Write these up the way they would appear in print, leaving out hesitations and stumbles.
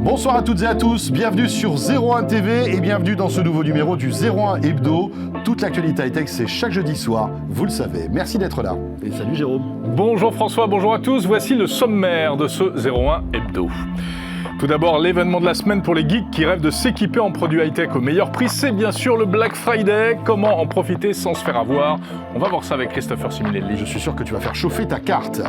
Bonsoir à toutes et à tous, bienvenue sur 01 TV et bienvenue dans ce nouveau numéro du 01 Hebdo. Toute l'actualité high-tech, c'est chaque jeudi soir, vous le savez. Merci d'être là. Et salut Jérôme. Bonjour François, bonjour à tous. Voici le sommaire de ce 01 Hebdo. Tout d'abord, l'événement de la semaine pour les geeks qui rêvent de s'équiper en produits high-tech au meilleur prix, c'est bien sûr le Black Friday. Comment en profiter sans se faire avoir? On va voir ça avec Christopher Siminelli. Je suis sûr que tu vas faire chauffer ta carte.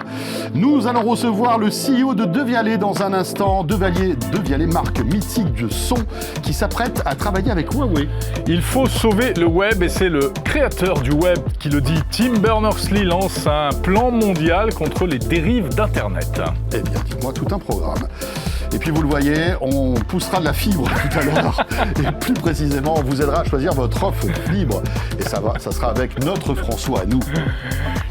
Nous allons recevoir le CEO de Devialet dans un instant. Devialet, marque mythique de son, qui s'apprête à travailler avec Huawei. Il faut sauver le web et c'est le créateur du web qui le dit. Tim Berners-Lee lance un plan mondial contre les dérives d'Internet. Eh bien, dites-moi tout un programme. Et puis vous le voyez, on poussera de la fibre tout à l'heure. Et plus précisément, on vous aidera à choisir votre offre fibre. Et ça sera avec notre François à nous.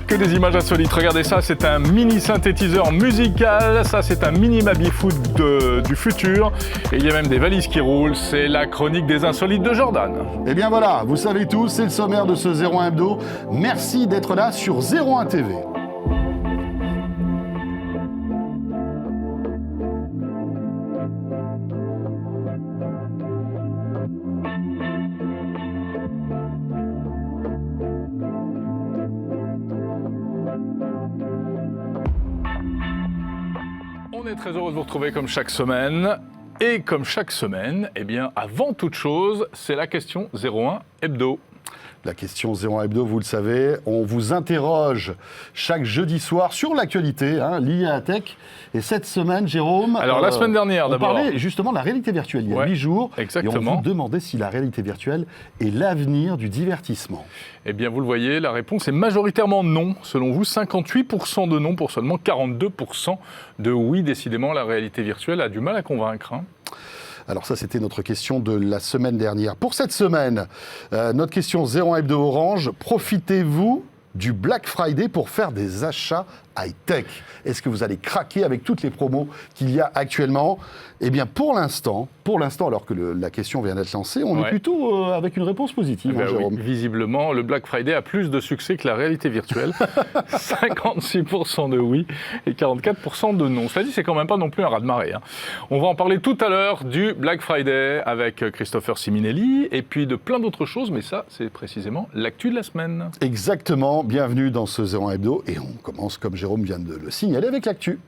Que des images insolites. Regardez ça, c'est un mini synthétiseur musical. Ça, c'est un mini baby-foot du futur. Et il y a même des valises qui roulent. C'est la chronique des insolites de Jordan. Eh bien voilà, vous savez tout, c'est le sommaire de ce 01 Hebdo. Merci d'être là sur 01 TV. On est très heureux de vous retrouver comme chaque semaine. Et comme chaque semaine, eh bien, avant toute chose, c'est la question 01 Hebdo. La question 01 Hebdo, vous le savez, on vous interroge chaque jeudi soir sur l'actualité liée à la tech. Et cette semaine, Jérôme... Alors, la semaine dernière, d'abord. On parlait justement de la réalité virtuelle il y a 8 jours. Exactement. Et on vous demandait si la réalité virtuelle est l'avenir du divertissement. Eh bien, vous le voyez, la réponse est majoritairement non. Selon vous, 58% de non pour seulement 42% de oui. Décidément, la réalité virtuelle a du mal à convaincre. Alors ça, c'était notre question de la semaine dernière. Pour cette semaine, notre question 01 Hebdo Orange, profitez-vous du Black Friday pour faire des achats high-tech? Est-ce que vous allez craquer avec toutes les promos qu'il y a actuellement? Eh bien, pour l'instant, alors que la question vient d'être lancée, on est plutôt avec une réponse positive, Jérôme. Oui, visiblement, le Black Friday a plus de succès que la réalité virtuelle. 56% de oui et 44% de non. Cela dit, c'est quand même pas non plus un raz-de-marée. On va en parler tout à l'heure du Black Friday avec Christopher Siminelli et puis de plein d'autres choses, mais ça, c'est précisément l'actu de la semaine. Exactement. Bienvenue dans ce 01 Hebdo et on commence, comme Jérôme vient de le signaler, avec l'actu.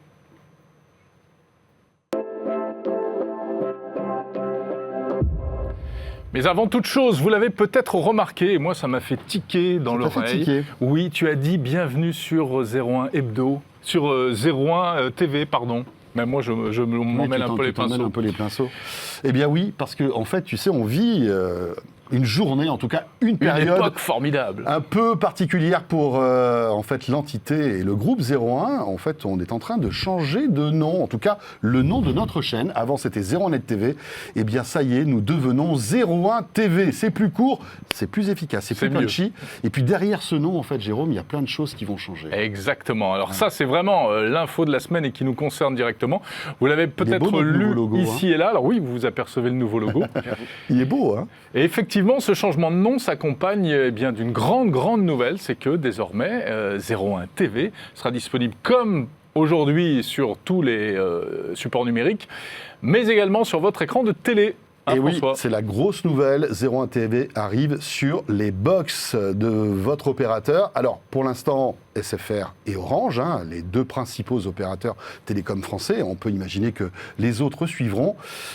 Mais avant toute chose, vous l'avez peut-être remarqué, et moi ça m'a fait tiquer dans l'oreille. Oui, tu as dit bienvenue sur 01 Hebdo, sur 01 TV, pardon. Mais moi je m'emmêle un peu les pinceaux. Eh bien oui, parce que en fait, tu sais, on vit une journée, en tout cas une période époque formidable, un peu particulière pour en fait l'entité et le groupe 01. En fait, on est en train de changer de nom, en tout cas le nom de notre chaîne. Avant, c'était 01net TV. Eh bien, ça y est, nous devenons 01 TV. C'est plus court, c'est plus efficace, c'est plus punchy. Et puis derrière ce nom, en fait, Jérôme, il y a plein de choses qui vont changer. Exactement. Alors ça, c'est vraiment l'info de la semaine et qui nous concerne directement. Vous l'avez peut-être lu logo, ici et là. Alors oui, vous apercevez le nouveau logo. Il est beau, hein? Et effectivement, ce changement de nom s'accompagne bien d'une grande nouvelle, c'est que désormais 01 TV sera disponible comme aujourd'hui sur tous les supports numériques, mais également sur votre écran de télé. Et oui, c'est la grosse nouvelle, 01 TV arrive sur les box de votre opérateur. Alors, pour l'instant, SFR et Orange, les deux principaux opérateurs télécoms français. On peut imaginer que les autres suivront.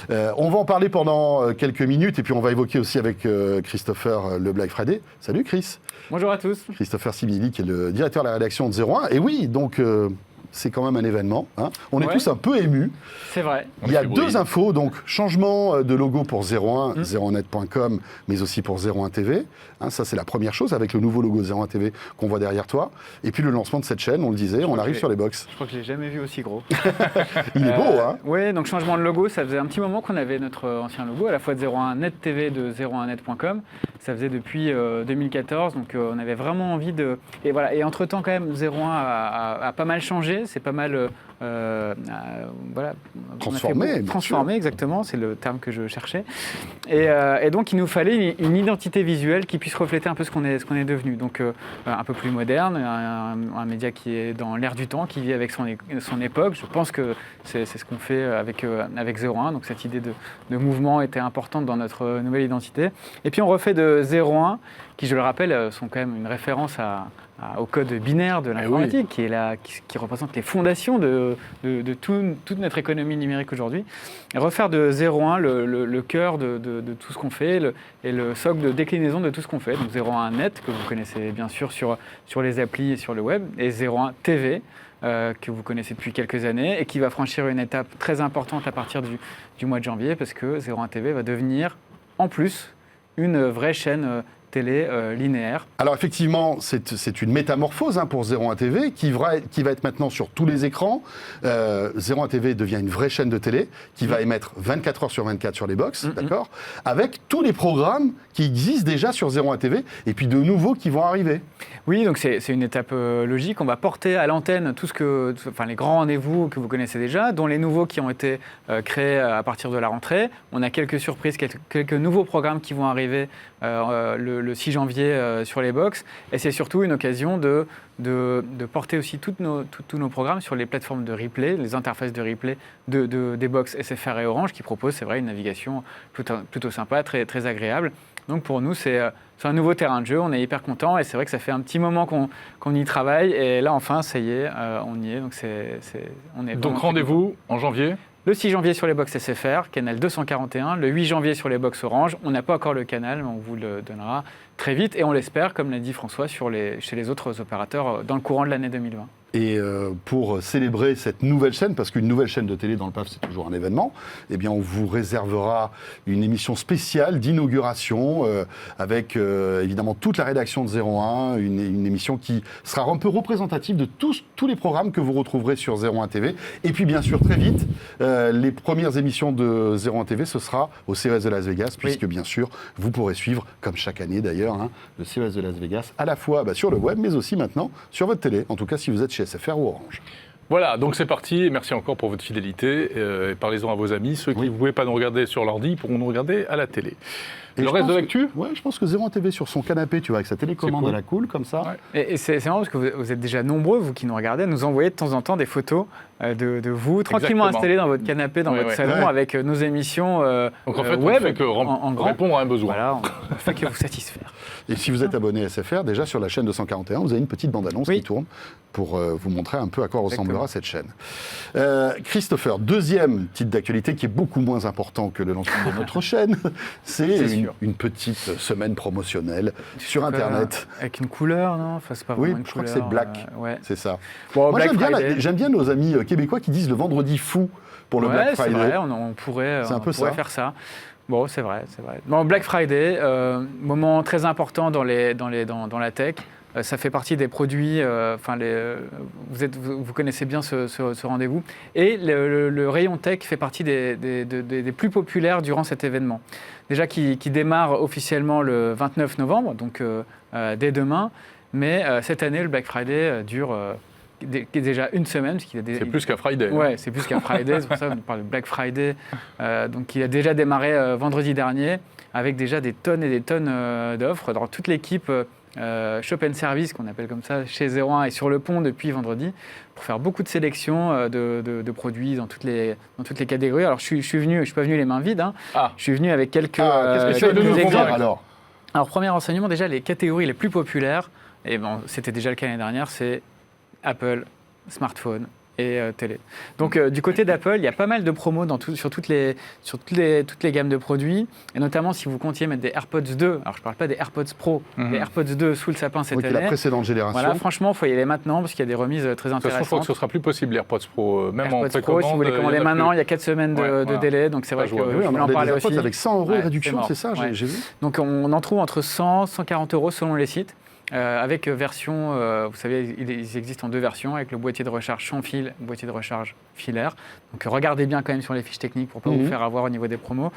On va en parler pendant quelques minutes et puis on va évoquer aussi avec Christopher le Black Friday. Salut Chris. Bonjour à tous. Christopher Siminelli qui est le directeur de la rédaction de 01. Et oui, donc... c'est quand même un événement. On est tous un peu émus. C'est vrai. Il y a deux infos, donc changement de logo pour 01, 01net.com, mais aussi pour 01 TV. Ça, c'est la première chose, avec le nouveau logo 01 TV qu'on voit derrière toi. Et puis le lancement de cette chaîne, on le disait, on arrive sur les box. Je crois que je l'ai jamais vu aussi gros. Il est beau, hein? Oui, donc changement de logo, ça faisait un petit moment qu'on avait notre ancien logo, à la fois de 01net TV de 01net.com. Ça faisait depuis 2014, donc on avait vraiment envie de... Et voilà. Et entre-temps, quand même, 01 a pas mal changé. C'est pas mal voilà, transformer, exactement, c'est le terme que je cherchais. Et donc, il nous fallait une identité visuelle qui puisse refléter un peu ce qu'on est devenu. Donc, un peu plus moderne, un média qui est dans l'air du temps, qui vit avec son époque. Je pense que c'est ce qu'on fait avec 01. Donc, cette idée de mouvement était importante dans notre nouvelle identité. Et puis, on refait de 01, qui, je le rappelle, sont quand même une référence au code binaire de l'informatique, qui représente les fondations de toute notre économie numérique aujourd'hui. Et refaire de 01 le cœur de tout ce qu'on fait et le socle de déclinaison de tout ce qu'on fait. Donc 01 Net, que vous connaissez bien sûr sur les applis et sur le web, et 01 TV, que vous connaissez depuis quelques années, et qui va franchir une étape très importante à partir du mois de janvier, parce que 01 TV va devenir, en plus, une vraie chaîne télé linéaire. Alors effectivement, c'est une métamorphose pour 01 TV qui va être maintenant sur tous les écrans. 01 TV devient une vraie chaîne de télé qui va émettre 24 heures sur 24 sur les box, d'accord, avec tous les programmes qui existent déjà sur 01 TV et puis de nouveaux qui vont arriver. Oui, donc c'est une étape logique. On va porter à l'antenne les grands rendez-vous que vous connaissez déjà, dont les nouveaux qui ont été créés à partir de la rentrée. On a quelques surprises, quelques nouveaux programmes qui vont arriver le 6 janvier sur les box. Et c'est surtout une occasion de porter aussi tous nos programmes sur les plateformes de replay, les interfaces de replay des box SFR et Orange, qui proposent, c'est vrai, une navigation plutôt sympa, très, très agréable. Donc pour nous, c'est un nouveau terrain de jeu, on est hyper contents et c'est vrai que ça fait un petit moment qu'on y travaille et là enfin, ça y est, on y est. Donc rendez-vous en janvier ? Le 6 janvier sur les box SFR, canal 241, le 8 janvier sur les box Orange. On n'a pas encore le canal, mais on vous le donnera très vite et on l'espère, comme l'a dit François, chez les autres opérateurs dans le courant de l'année 2020. Et pour célébrer cette nouvelle chaîne, parce qu'une nouvelle chaîne de télé dans le PAF, c'est toujours un événement, eh bien, on vous réservera une émission spéciale d'inauguration avec évidemment toute la rédaction de 01, une émission qui sera un peu représentative de tous les programmes que vous retrouverez sur 01 TV. Et puis, bien sûr, très vite, les premières émissions de 01 TV, ce sera au CES de Las Vegas, puisque, bien sûr, vous pourrez suivre, comme chaque année d'ailleurs, le CES de Las Vegas, à la fois sur le web, mais aussi maintenant sur votre télé, en tout cas si vous êtes chez SFR ou Orange. Voilà, donc c'est parti. Merci encore pour votre fidélité. Parlez-en à vos amis. Ceux qui ne pouvaient pas nous regarder sur l'ordi pourront nous regarder à la télé. Et le reste de l'actu ? Ouais, je pense que 01 TV sur son canapé, tu vois, avec sa télécommande à la cool, comme ça. Ouais. Et c'est marrant parce que vous êtes déjà nombreux, vous qui nous regardez, à nous envoyer de temps en temps des photos de vous, tranquillement installés dans votre canapé, dans votre salon, avec nos émissions donc en fait, web, on fait que répondre à un besoin. Voilà, on fait que vous satisfaire. Et si vous êtes abonné à SFR, déjà sur la chaîne 241, vous avez une petite bande-annonce qui tourne pour vous montrer un peu à quoi ressemblera cette chaîne. Christopher, deuxième titre d'actualité qui est beaucoup moins important que le lancement de notre chaîne, c'est une petite semaine promotionnelle sur Internet. Avec une couleur, non ? Enfin, c'est pas vraiment une je crois couleur, que c'est black, c'est ça. Bon, moi, j'aime bien nos amis québécois qui disent le vendredi fou pour le Black Friday. C'est vrai, on pourrait faire ça. Bon, c'est vrai. Bon, Black Friday, moment très important dans la tech. Ça fait partie des produits, vous connaissez bien ce rendez-vous. Et le rayon tech fait partie des plus populaires durant cet événement. Déjà qui démarre officiellement le 29 novembre, donc dès demain. Mais cette année, le Black Friday dure déjà une semaine. C'est plus qu'un Friday. Oui, c'est plus qu'un Friday, c'est pour ça qu'on parle de Black Friday. Donc il a déjà démarré vendredi dernier, avec déjà des tonnes et des tonnes d'offres. Dans toute l'équipe Shop and Service, qu'on appelle comme ça, chez 01 est sur le pont depuis vendredi, pour faire beaucoup de sélections de produits dans toutes les catégories. Alors je suis pas venu les mains vides, je suis venu avec quelques exemples. Alors premier renseignement, déjà les catégories les plus populaires, et bon, c'était déjà le cas l'année dernière, c'est Apple, smartphone et télé. Donc du côté d'Apple, il y a pas mal de promos sur toutes les gammes de produits, et notamment si vous comptiez mettre des AirPods 2, alors je ne parle pas des AirPods Pro, des AirPods 2 sous le sapin cette année. La précédente génération. Voilà, franchement, il faut y aller maintenant parce qu'il y a des remises très intéressantes. Je crois que ce sera plus possible, les AirPods Pro, même en précommande. Pro, si vous voulez commander maintenant, il y a 4 semaines de délai, donc c'est vrai on en parlait aussi. Avec 100 € de réduction, c'est ça, j'ai vu. Donc on en trouve entre 100 et 140 € selon les sites. Avec version, vous savez, ils existent en deux versions, avec le boîtier de recharge sans fil, boîtier de recharge filaire. Donc regardez bien quand même sur les fiches techniques pour ne pas vous faire avoir au niveau des promos.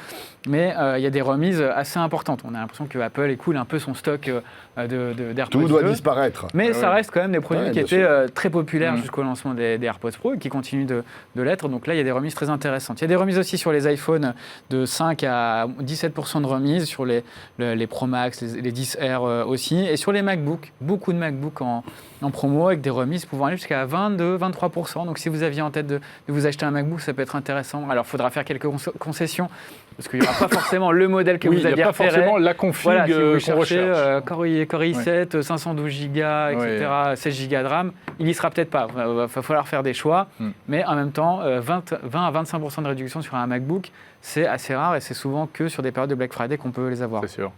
Mais il y a des remises assez importantes. On a l'impression que Apple écoule un peu son stock d'AirPods Tout doit 2. disparaître. Mais ça reste quand même des produits qui bien étaient très populaires jusqu'au lancement des AirPods Pro et qui continuent de l'être. Donc là, il y a des remises très intéressantes. Il y a des remises aussi sur les iPhones de 5 à 17% de remise, sur les Pro Max, les 10R aussi. Et sur les MacBooks, beaucoup de MacBooks en promo avec des remises pouvant aller jusqu'à 22-23%. Donc si vous aviez en tête de vous acheter un MacBook, ça peut être intéressant. Alors il faudra faire quelques concessions parce qu'il n'y aura pas forcément le modèle que vous aviez repéré. Il n'y a pas forcément la config voilà, si vous qu'on recherche. Core i7, 512 Go, etc., 16 Go de RAM, il n'y sera peut-être pas. Il va falloir faire des choix. Mais en même temps, 20 à 25% de réduction sur un MacBook, c'est assez rare et c'est souvent que sur des périodes de Black Friday qu'on peut les avoir. C'est sûr.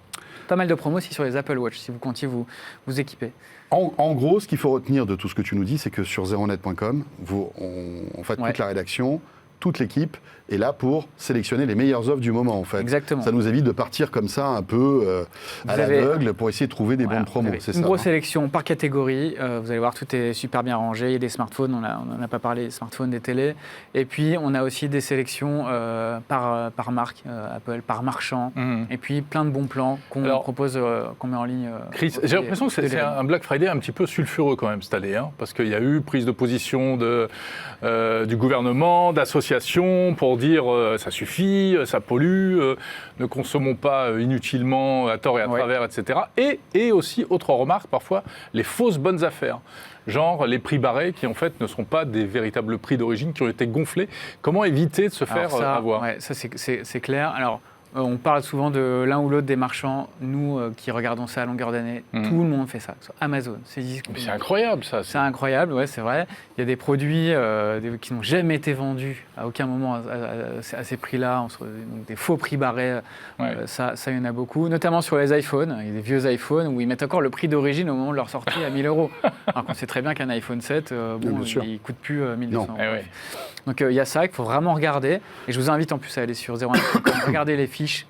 Pas mal de promos aussi sur les Apple Watch, si vous comptiez vous équiper. En gros, ce qu'il faut retenir de tout ce que tu nous dis, c'est que sur zeronet.com, en fait, toute la rédaction, toute l'équipe est là pour sélectionner les meilleures offres du moment, en fait. Exactement. Ça nous évite de partir comme ça, un peu à l'aveugle, pour essayer de trouver des bonnes promos. C'est une grosse sélection par catégorie. Vous allez voir, tout est super bien rangé. Il y a des smartphones, on n'en a pas parlé, des smartphones, des télés. Et puis, on a aussi des sélections par marque, Apple, par marchand. Et puis, plein de bons plans qu'on propose, qu'on met en ligne. Chris, j'ai l'impression que c'est un Black Friday un petit peu sulfureux quand même cette année, hein, parce qu'il y a eu prise de position du gouvernement, d'associations pour dire ça suffit, ça pollue, ne consommons pas inutilement à tort et à travers, etc. Et aussi, autre remarque, parfois, les fausses bonnes affaires. Genre les prix barrés qui en fait ne sont pas des véritables prix d'origine, qui ont été gonflés. Comment éviter de se faire avoir ? Ça c'est clair. Alors, on parle souvent de l'un ou l'autre des marchands. Nous qui regardons ça à longueur d'année, tout le monde fait ça. Amazon, c'est incroyable ça. C'est incroyable, ouais, c'est vrai. Il y a des produits qui n'ont jamais été vendus à aucun moment à ces prix-là, donc des faux prix barrés. Ça, il y en a beaucoup, notamment sur les iPhones. Il y a des vieux iPhones où ils mettent encore le prix d'origine au moment de leur sortie à 1 000 €. Alors qu'on sait très bien qu'un iPhone 7, il ne coûte plus 1 200 €. Donc il y a ça qu'il faut vraiment regarder. Et je vous invite en plus à aller sur 01.com, regarder les fiches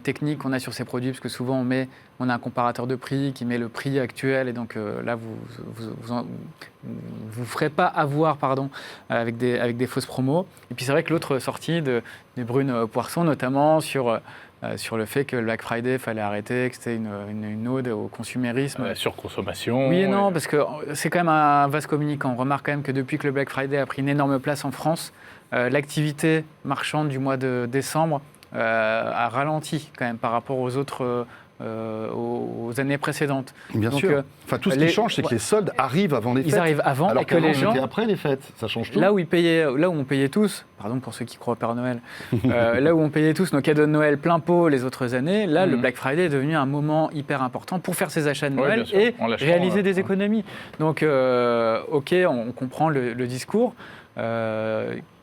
techniques qu'on a sur ces produits, parce que souvent on a un comparateur de prix qui met le prix actuel, et donc là vous ferez pas avoir avec des fausses promos. Et puis c'est vrai que l'autre sortie de Brune Poisson, notamment sur le fait que le Black Friday fallait arrêter, que c'était une ode au consumérisme. La surconsommation. Oui et non, parce que c'est quand même un vaste communicant. On remarque quand même que depuis que le Black Friday a pris une énorme place en France, l'activité marchande du mois de décembre a ralenti quand même par rapport aux autres aux années précédentes. Bien sûr. Tout ce qui change, c'est que les soldes arrivent avant les fêtes. Ils arrivent avant, alors et que les gens c'était après les fêtes. Ça change tout. Là où on payait tous, pardon pour ceux qui croient au Père Noël, là où on payait tous nos cadeaux de Noël plein pot les autres années, là le Black Friday est devenu un moment hyper important pour faire ses achats de Noël et réaliser des économies. Donc ok, on comprend le discours.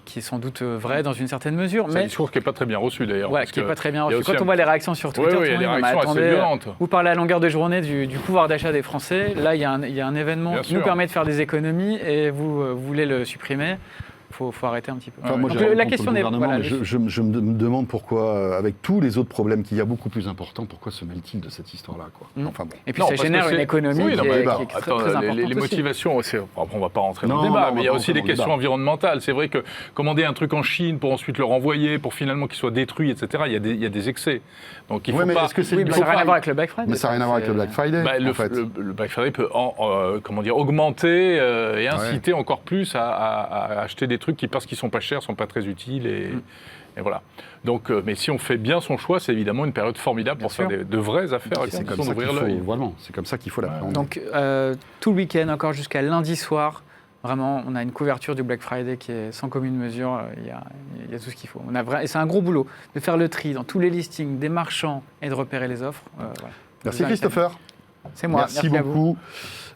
Qui est sans doute vrai dans une certaine mesure. C'est un discours qui n'est pas très bien reçu d'ailleurs. Ouais, qui n'est pas très bien reçu. Quand on voit les réactions sur Twitter, il y a des réactions assez violentes. Vous parlez à longueur de journée du pouvoir d'achat des Français. Là, il y a un événement qui nous permet de faire des économies et vous voulez le supprimer. Faut arrêter un petit peu. Moi, la question n'est pas. Je me demande pourquoi, avec tous les autres problèmes qu'il y a beaucoup plus importants, pourquoi se mêle-t-il de cette histoire-là, quoi. Et puis ça génère une économie qui est très importante. Les motivations, on ne va pas rentrer dans le débat, mais il y a aussi des questions environnementales. C'est vrai que commander un truc en Chine pour ensuite le renvoyer, pour finalement qu'il soit détruit, etc., il y a des excès. Donc il faut pas. Ça n'a rien à voir avec le Black Friday. Mais ça n'a rien à voir avec le Black Friday. Le Black Friday peut augmenter et inciter encore plus à acheter des trucs qui, parce qu'ils sont pas chers, sont pas très utiles et voilà. Donc, mais si on fait bien son choix, c'est évidemment une période formidable pour faire de vraies affaires. C'est comme ça d'ouvrir l'œil. Vraiment, c'est comme ça qu'il faut l'appréhender. Donc tout le week-end, encore jusqu'à lundi soir, vraiment, on a une couverture du Black Friday qui est sans commune mesure. Il y a tout ce qu'il faut. Et c'est un gros boulot de faire le tri dans tous les listings des marchands et de repérer les offres. Merci Christopher. C'est moi. Merci beaucoup.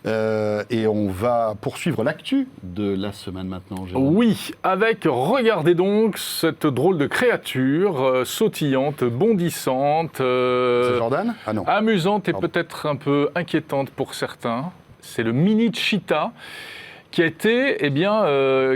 Et on va poursuivre l'actu de la semaine maintenant. Jérôme. Oui, regardez donc cette drôle de créature sautillante, bondissante, c'est Jordan ? Ah non. Amusante et peut-être un peu inquiétante pour certains. C'est le mini cheetah qui a été,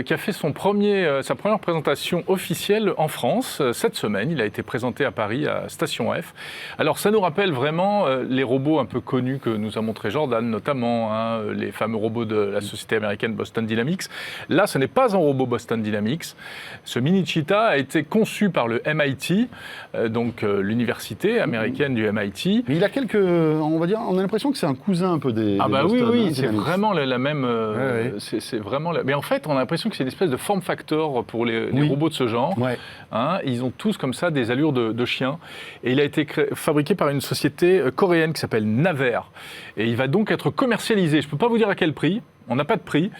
qui a fait sa première présentation officielle en France cette semaine. Il a été présenté à Paris à Station F. Alors ça nous rappelle vraiment les robots un peu connus que nous a montré Jordan, notamment les fameux robots de la société américaine Boston Dynamics. Là, ce n'est pas un robot Boston Dynamics. Ce mini cheetah a été conçu par le MIT, donc l'université américaine du MIT. Mais il a on va dire, on a l'impression que c'est un cousin un peu des Boston, oui, hein, c'est Dynamics. vraiment la même. Ouais. C'est vraiment. Mais en fait, on a l'impression que c'est une espèce de form factor pour les robots de ce genre. Ouais. Ils ont tous comme ça des allures de chiens. Et il a été fabriqué par une société coréenne qui s'appelle Naver. Et il va donc être commercialisé. Je ne peux pas vous dire à quel prix. On n'a pas de prix.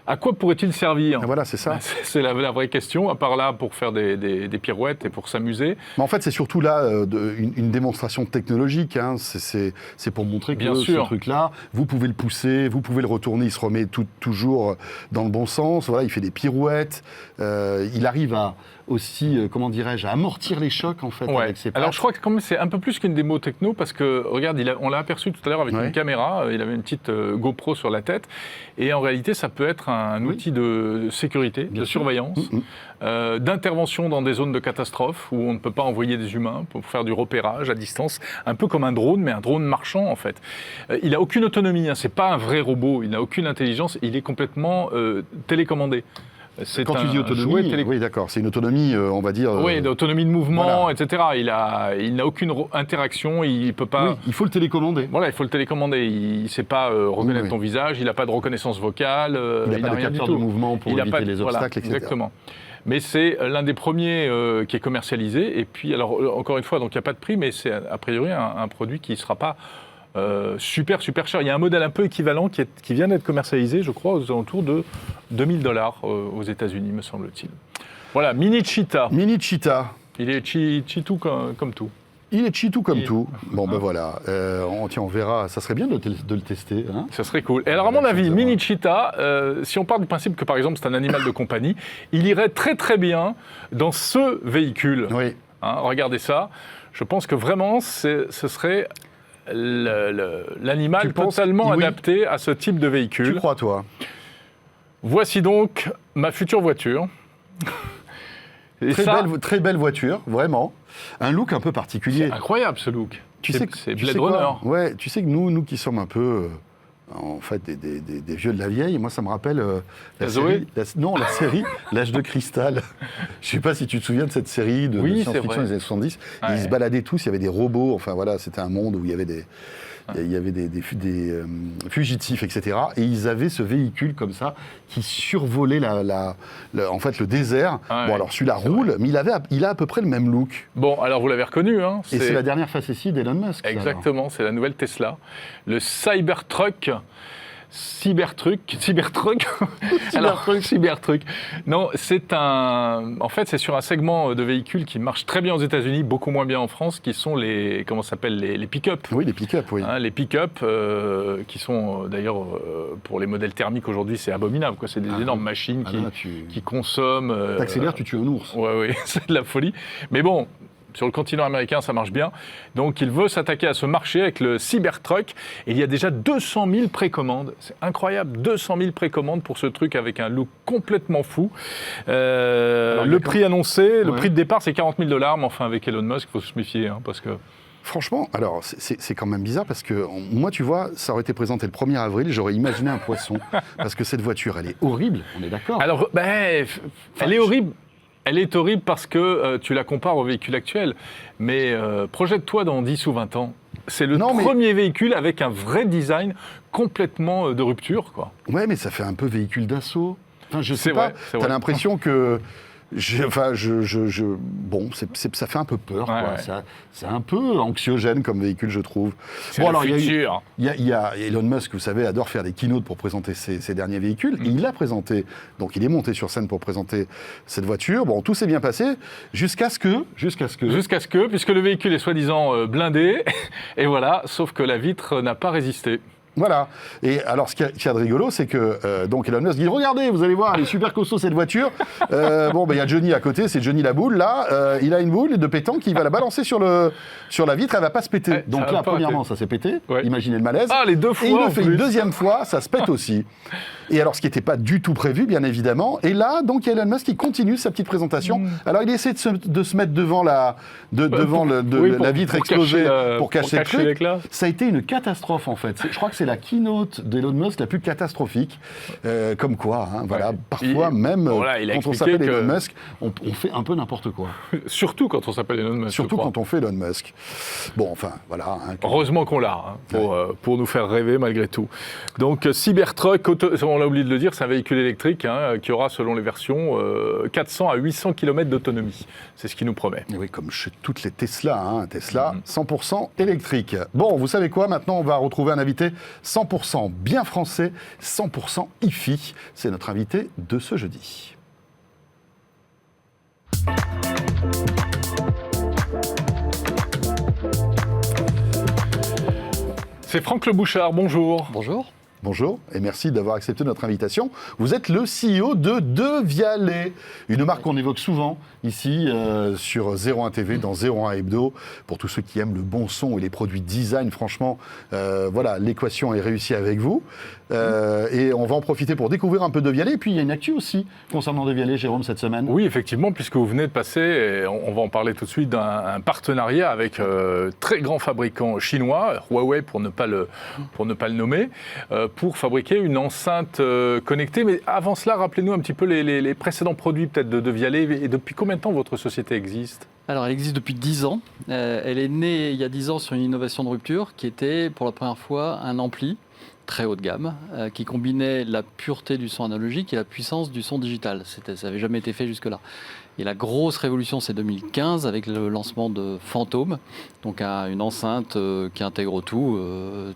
À quoi pourrait-il servir ? Voilà, c'est ça. C'est la vraie question, à part là pour faire des pirouettes et pour s'amuser. Mais en fait, c'est surtout là une démonstration technologique. Hein. C'est pour montrer que ce truc-là, vous pouvez le pousser, vous pouvez le retourner, il se remet toujours dans le bon sens. Voilà, il fait des pirouettes. Il arrive à aussi, comment dirais-je, à amortir les chocs en fait avec ses pattes. Alors je crois que quand même c'est un peu plus qu'une démo techno parce que regarde, on l'a aperçu tout à l'heure avec une caméra. Il avait une petite GoPro sur la tête et en réalité ça peut être un outil de sécurité, de surveillance, d'intervention dans des zones de catastrophe où on ne peut pas envoyer des humains pour faire du repérage à distance, un peu comme un drone, mais un drone marchand en fait. Il n'a aucune autonomie, c'est pas un vrai robot, il n'a aucune intelligence, il est complètement télécommandé. Quand tu dis autonomie, oui d'accord, c'est une autonomie, on va dire... Oui, d'autonomie de mouvement, etc. Il n'a aucune interaction, il peut pas... Oui, il faut le télécommander. Voilà, il faut le télécommander. Il ne sait pas reconnaître ton visage, il n'a pas de reconnaissance vocale, il n'a pas de capteur de mouvement pour éviter les obstacles, etc. Exactement. Mais c'est l'un des premiers qui est commercialisé. Et puis, alors, encore une fois, donc il n'y a pas de prix, mais c'est a priori un produit qui ne sera pas... super cher. Il y a un modèle un peu équivalent qui vient d'être commercialisé, je crois, aux alentours de $2000 aux États-Unis, me semble-t-il. Voilà, mini cheetah. Mini cheetah. Il est chitou comme tout. Il est chitou comme tout. Bon, ben voilà. On verra. Ça serait bien de le tester. Hein, ça serait cool. Et alors, à mon avis, mini cheetah, si on part du principe que, par exemple, c'est un animal de compagnie, il irait très, très bien dans ce véhicule. Oui. Regardez ça. Je pense que vraiment, ce serait... l'animal totalement adapté à ce type de véhicule. Tu crois, toi ? Voici donc ma future voiture. Très belle voiture, vraiment. Un look un peu particulier. C'est incroyable ce look. C'est Blade Runner. Runner. Ouais, tu sais que nous qui sommes un peu... en fait, des vieux de la vieille. Moi, ça me rappelle la série L'Âge de Cristal. Je ne sais pas si tu te souviens de cette série de science-fiction des années 70. Ouais. Ils se baladaient tous, il y avait des robots. Enfin, voilà, c'était un monde où il y avait des fugitifs, etc. Et ils avaient ce véhicule comme ça qui survolait en fait, le désert. Bon, alors celui-là roule, mais il a à peu près le même look. Bon, alors vous l'avez reconnu. Hein, et c'est la dernière facétie d'Elon Musk. Exactement, c'est la nouvelle Tesla. Le Cybertruck. Cybertruck. Non, en fait, c'est sur un segment de véhicules qui marche très bien aux États-Unis, beaucoup moins bien en France, qui sont les pick-up. Oui, les pick-up, oui. Les pick-up, qui sont d'ailleurs pour les modèles thermiques aujourd'hui, c'est abominable, quoi. C'est des énormes machines qui consomment. T'accélères, tu tues un ours. Oui, c'est de la folie. Mais bon. Sur le continent américain, ça marche bien. Donc, il veut s'attaquer à ce marché avec le Cybertruck. Et il y a déjà 200 000 précommandes. C'est incroyable, 200 000 précommandes pour ce truc avec un look complètement fou. Le prix annoncé, le prix de départ, c'est $40 000. Mais enfin, avec Elon Musk, il faut se méfier. Hein, parce que... Franchement, alors, c'est quand même bizarre parce que moi, tu vois, ça aurait été présenté le 1er avril, j'aurais imaginé un poisson. Parce que cette voiture, elle est horrible, on est d'accord. Alors, elle est horrible. Elle est horrible parce que tu la compares au véhicule actuel. Mais projette-toi dans 10 ou 20 ans. C'est le premier véhicule avec un vrai design complètement de rupture, quoi. Ouais, mais ça fait un peu véhicule d'assaut. Enfin, je sais pas, t'as l'impression que... ça fait un peu peur, quoi. Ouais. C'est un peu anxiogène comme véhicule, je trouve. C'est le futur. Il y a Elon Musk, vous savez, adore faire des keynotes pour présenter ses derniers véhicules. Et il l'a présenté. Donc, il est monté sur scène pour présenter cette voiture. Bon, tout s'est bien passé jusqu'à ce que, puisque le véhicule est soi-disant blindé. Et voilà, sauf que la vitre n'a pas résisté. Voilà. Et alors, ce qu'il y a de rigolo, c'est que donc Elon Musk dit regardez, vous allez voir, elle est super costaud cette voiture. Il y a Johnny à côté, c'est Johnny la boule. Là, il a une boule de pétanque qui va la balancer sur la vitre, elle va pas se péter. Ouais, Donc ça là, va pas premièrement, rater. ça s'est pété. Ouais. Imaginez le malaise. Ah, les deux fois. Et il le en fait plus. une deuxième fois, ça se pète aussi. Et alors, ce qui n'était pas du tout prévu, bien évidemment. Et là, donc, Elon Musk, il continue sa petite présentation. Alors, il essaie de se mettre devant la vitre explosée pour cacher le truc. l'éclat. Ça a été une catastrophe, en fait. Je crois que c'est la keynote d'Elon Musk la plus catastrophique. Comme quoi, hein, voilà, Ouais. parfois, même il a quand on expliqué s'appelle que- Elon Musk, on fait un peu n'importe quoi. Surtout quand on s'appelle Elon Musk. Surtout je crois. quand on fait Elon Musk. Bon, enfin, voilà. Hein, Heureusement qu'on l'a, pour nous faire rêver malgré tout. Donc Cybertruck, on l'a oublié de le dire, c'est un véhicule électrique qui aura, selon les versions, 400 à 800 km d'autonomie. C'est ce qu'il nous promet. Et oui, comme chez toutes les Tesla, Tesla 100% électrique. Bon, vous savez quoi, maintenant on va retrouver un invité 100% bien français, 100% IFI. C'est notre invité de ce jeudi. C'est Franck Le Bouchard, bonjour. Bonjour. Bonjour et merci d'avoir accepté notre invitation. Vous êtes le CEO de Devialet, une marque qu'on évoque souvent ici sur 01 TV, dans 01 Hebdo. Pour tous ceux qui aiment le bon son et les produits design, franchement, voilà, l'équation est réussie avec vous. Et on va en profiter pour découvrir un peu Devialet. Et puis il y a une actu aussi concernant Devialet, Jérôme, cette semaine. Oui, effectivement, puisque vous venez de passer, et on va en parler tout de suite, d'un partenariat avec très grand fabricant chinois, Huawei pour ne pas le nommer, pour fabriquer une enceinte connectée. Mais avant cela, rappelez-nous un petit peu les précédents produits peut-être de Devialet et depuis combien de temps votre société existe ? Alors, elle existe depuis 10 ans. Elle est née il y a 10 ans sur une innovation de rupture qui était pour la première fois un ampli très haut de gamme qui combinait la pureté du son analogique et la puissance du son digital. Ça n'avait jamais été fait jusque-là. Et la grosse révolution, c'est 2015 avec le lancement de Phantom, donc une enceinte qui intègre tout,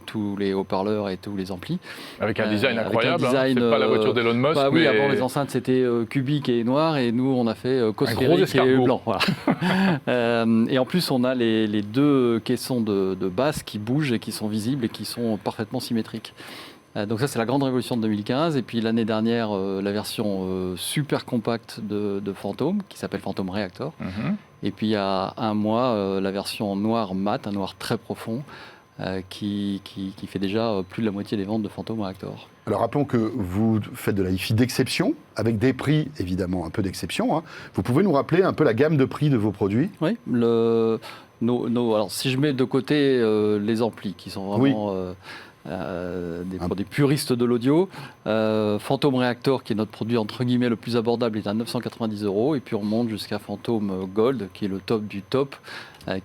tous les haut-parleurs et tous les amplis. Avec un design Avec incroyable, un design, c'est pas la voiture d'Elon Musk, bah oui, mais avant les enceintes c'était cubique et noir, et nous on a fait gros sphérique et escargot. blanc. Voilà. Et en plus on a les deux caissons de basse qui bougent et qui sont visibles et qui sont parfaitement symétriques. Donc ça c'est la grande révolution de 2015, et puis l'année dernière la version super compacte de Phantom qui s'appelle Phantom Reactor. Et puis il y a un mois la version noir mat, un noir très profond, qui fait déjà plus de la moitié des ventes de Phantom Reactor. Alors rappelons que vous faites de la hi-fi d'exception, avec des prix évidemment un peu d'exception. Vous pouvez nous rappeler un peu la gamme de prix de vos produits ? Oui, alors si je mets de côté les amplis qui sont vraiment des produits puristes de l'audio, Phantom Reactor qui est notre produit entre guillemets le plus abordable est à 990 €, et puis on monte jusqu'à Phantom Gold qui est le top du top,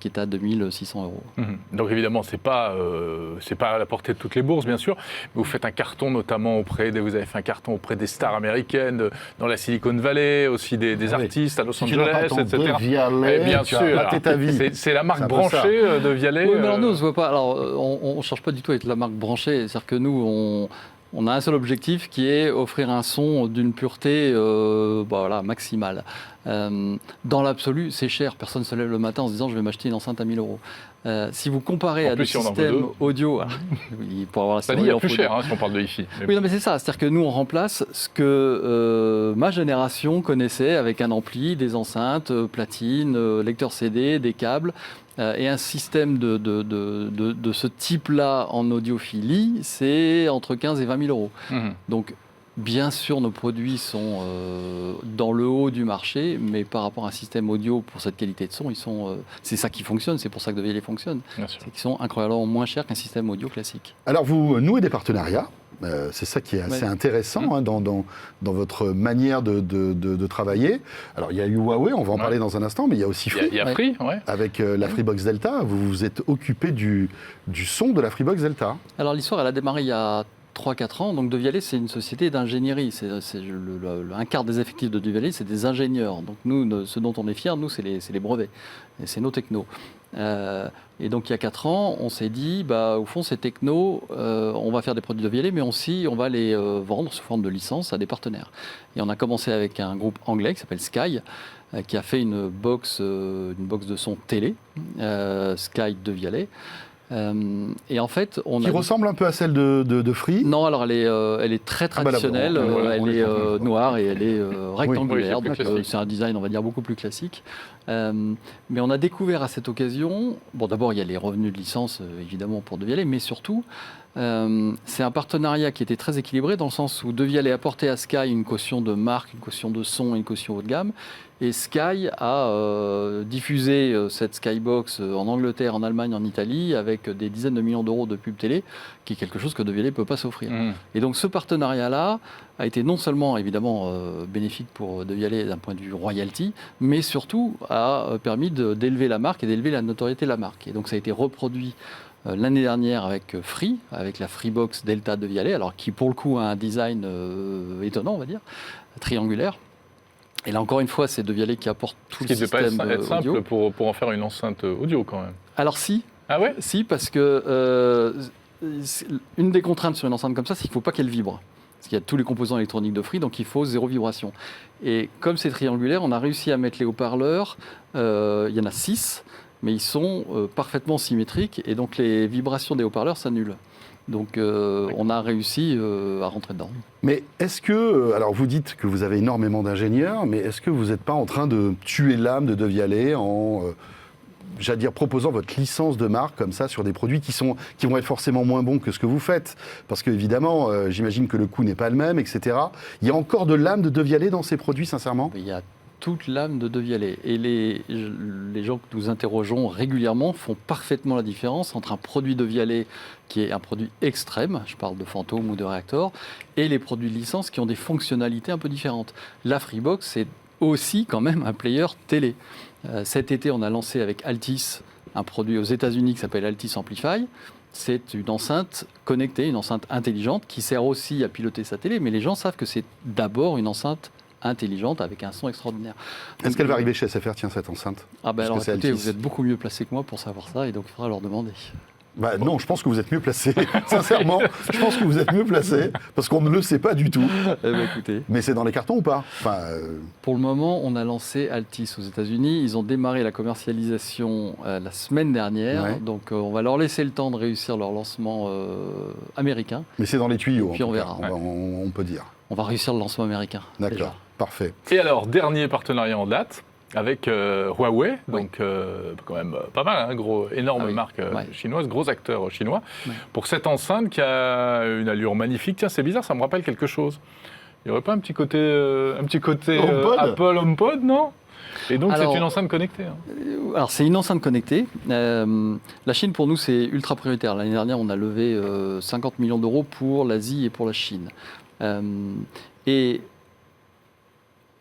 qui est à 2600 €. Donc évidemment, c'est pas à la portée de toutes les bourses, bien sûr. Mais vous faites un carton notamment vous avez fait un carton auprès des stars américaines, dans la Silicon Valley, aussi des artistes à Los Angeles, etc. Devialet, Bien tu as sûr, raté ta vie. c'est la marque C'est un peu branchée de Vialet. Oui, mais alors nous, on se voit pas. Alors, on ne cherche pas du tout à être la marque branchée. C'est-à-dire que nous, on a un seul objectif qui est offrir un son d'une pureté maximale. Dans l'absolu, c'est cher. Personne ne se lève le matin en se disant je vais m'acheter une enceinte à 1000 €. Si vous comparez En à plus, des si on en veut systèmes deux. audio, oui, pour avoir la Ça dit, il y a plus cher si on parle de hi-fi. Oui, non, mais c'est ça. C'est-à-dire que nous, on remplace ce que ma génération connaissait avec un ampli, des enceintes, platine, lecteur CD, des câbles. Et un système de ce type-là en audiophilie, c'est entre 15 et 20 000 €. Donc, bien sûr, nos produits sont dans le haut du marché, mais par rapport à un système audio pour cette qualité de son, c'est ça qui fonctionne, c'est pour ça que Devialet fonctionne. C'est qu'ils sont incroyablement moins chers qu'un système audio classique. Alors vous nouez des partenariats. C'est ça qui est assez intéressant dans votre manière de travailler. Alors il y a eu Huawei, on va en parler dans un instant, mais il y a aussi Free. Il y a Free, avec la Freebox Delta. Vous vous êtes occupé du son de la Freebox Delta. Alors l'histoire, elle a démarré il y a 3-4 ans. Donc Devialet, c'est une société d'ingénierie. Un quart des effectifs de Devialet, c'est des ingénieurs. Donc nous, ce dont on est fiers, nous, c'est les brevets. Et c'est nos technos. Et donc il y a 4 ans, on s'est dit, au fond, ces technos, on va faire des produits Devialet, mais aussi on va les vendre sous forme de licence à des partenaires. Et on a commencé avec un groupe anglais qui s'appelle Sky, qui a fait une box de son télé, Sky Devialet. Et en fait, Qui ressemble un peu à celle de Free. Non, alors elle est très Ah bah là, traditionnelle, bon, voilà, elle est noire et elle est rectangulaire, Oui, c'est plus donc classique. c'est un design, on va dire, beaucoup plus classique. Mais on a découvert à cette occasion, bon d'abord il y a les revenus de licence évidemment pour De Vialet, mais surtout c'est un partenariat qui était très équilibré dans le sens où De Vialet apportait à Sky une caution de marque, une caution de son et une caution haut de gamme. Et Sky a diffusé cette Skybox en Angleterre, en Allemagne, en Italie, avec des dizaines de millions d'euros de pub télé, qui est quelque chose que De Vialet ne peut pas s'offrir. Et donc ce partenariat-là a été non seulement évidemment bénéfique pour De Vialet d'un point de vue royalty, mais surtout a permis d'élever la marque et d'élever la notoriété de la marque. Et donc ça a été reproduit l'année dernière avec Free, avec la Freebox Delta De Vialet, alors qui pour le coup a un design étonnant, on va dire, triangulaire. Et là, encore une fois, c'est De Vialet qui apporte tout le système Ce qui ne devait pas être simple audio. pour en faire une enceinte audio, quand même. Alors si, Ah ouais? si, parce que une des contraintes sur une enceinte comme ça, c'est qu'il ne faut pas qu'elle vibre. Parce qu'il y a tous les composants électroniques de Free, donc il faut 0 vibration. Et comme c'est triangulaire, on a réussi à mettre les haut-parleurs, il y en a 6, mais ils sont parfaitement symétriques, et donc les vibrations des haut-parleurs s'annulent. Donc on a réussi à rentrer dedans. Mais est-ce que, alors vous dites que vous avez énormément d'ingénieurs, mais est-ce que vous n'êtes pas en train de tuer l'âme de Vialet en, j'allais dire, proposant votre licence de marque comme ça sur des produits qui vont être forcément moins bons que ce que vous faites? Parce qu'évidemment, j'imagine que le coût n'est pas le même, etc. Il y a encore de l'âme de Vialet dans ces produits, sincèrement? Il y a toute l'âme de Vialet. Et les gens que nous interrogeons régulièrement font parfaitement la différence entre un produit De Vialet qui est un produit extrême, je parle de Phantom ou de Reactor, et les produits de licence qui ont des fonctionnalités un peu différentes. La Freebox, c'est aussi quand même un player télé. Cet été, on a lancé avec Altis un produit aux États-Unis qui s'appelle Altis Amplify. C'est une enceinte connectée, une enceinte intelligente qui sert aussi à piloter sa télé, mais les gens savent que c'est d'abord une enceinte intelligente avec un son extraordinaire. Est-ce qu'elle va arriver chez SFR, tiens, cette enceinte? Ah ben Parce alors que c'est écoutez, Altis. vous êtes beaucoup mieux placé que moi pour savoir ça et donc il faudra leur demander. Bah, non, je pense que vous êtes mieux placé. Sincèrement, je pense que vous êtes mieux placé parce qu'on ne le sait pas du tout. Eh ben, écoutez, Mais c'est dans les cartons ou pas? Enfin, pour le moment, on a lancé Altis aux États-Unis. Ils ont démarré la commercialisation la semaine dernière. Ouais. Donc on va leur laisser le temps de réussir leur lancement américain. mais c'est dans les tuyaux. Et puis en on tout verra. cas, on peut dire. On va réussir le lancement américain. D'accord, déjà. parfait. Et alors, dernier partenariat en date avec Huawei, Oui. donc quand même pas mal, énorme Ah oui. marque Ouais. chinoise, gros acteur chinois, Ouais. pour cette enceinte qui a une allure magnifique. Tiens, c'est bizarre, ça me rappelle quelque chose. Il n'y aurait pas un petit côté HomePod Apple HomePod, non? Et donc Alors, c'est une enceinte connectée. Hein. Alors, c'est une enceinte connectée. La Chine, pour nous, c'est ultra prioritaire. L'année dernière, on a levé 50 millions d'euros pour l'Asie et pour la Chine. Et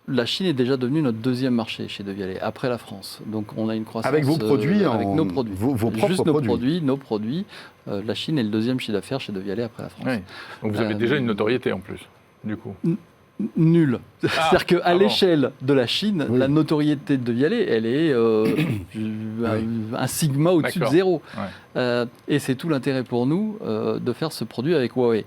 la Chine est déjà devenue notre deuxième marché chez De Vialet, après la France. Donc, on a une croissance... Avec vos produits, avec en- nos produits. vos propres Juste produits. nos produits. La Chine est le deuxième chiffre d'affaires chez De Vialet après la France. Oui. Donc vous avez déjà une notoriété en plus, du coup. Nul. C'est-à-dire qu'à ah bon. l'échelle de la Chine, Oui. la notoriété de De Vialet, elle est un sigma au-dessus de D'accord. zéro. Ouais. Et c'est tout l'intérêt pour nous de faire ce produit avec Huawei.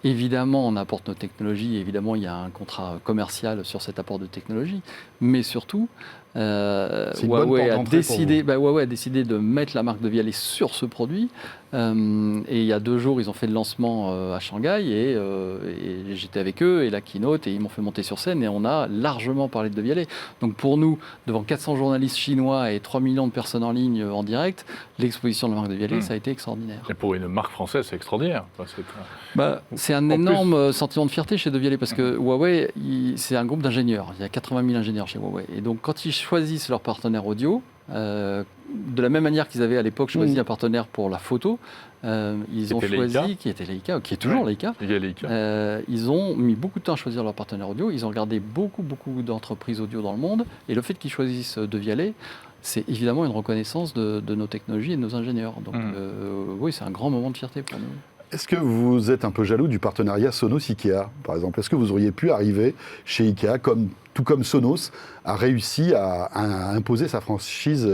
Évidemment, on apporte nos technologies, évidemment, il y a un contrat commercial sur cet apport de technologie, mais surtout, C'est une bonne Huawei porte a, d'entrée pour Huawei a décidé de mettre la marque De Vialet sur ce produit. Et il y a 2 jours, ils ont fait le lancement à Shanghai et j'étais avec eux et la keynote et ils m'ont fait monter sur scène et on a largement parlé de Vialet. Donc pour nous, devant 400 journalistes chinois et 3 millions de personnes en ligne en direct, l'exposition de la marque De Vialet, ça a été extraordinaire. Et pour une marque française, c'est extraordinaire. Enfin, C'est un En énorme sentiment de fierté chez De Vialet parce que Huawei, c'est un groupe d'ingénieurs. Il y a 80 000 ingénieurs chez Huawei. Et donc quand ils choisissent leur partenaire audio, de la même manière qu'ils avaient à l'époque choisi un partenaire pour la photo, ils ont était choisi, Leica. qui était Leica, qui est toujours Leica. il y a les Ils ont mis beaucoup de temps à choisir leur partenaire audio. Ils ont regardé beaucoup d'entreprises audio dans le monde. Et le fait qu'ils choisissent De Vialet, c'est évidemment une reconnaissance de nos technologies et de nos ingénieurs. Donc oui, c'est un grand moment de fierté pour nous. Est-ce que vous êtes un peu jaloux du partenariat Sonos-Ikea, par exemple? Est-ce que vous auriez pu arriver chez Ikea, tout comme Sonos a réussi à imposer sa franchise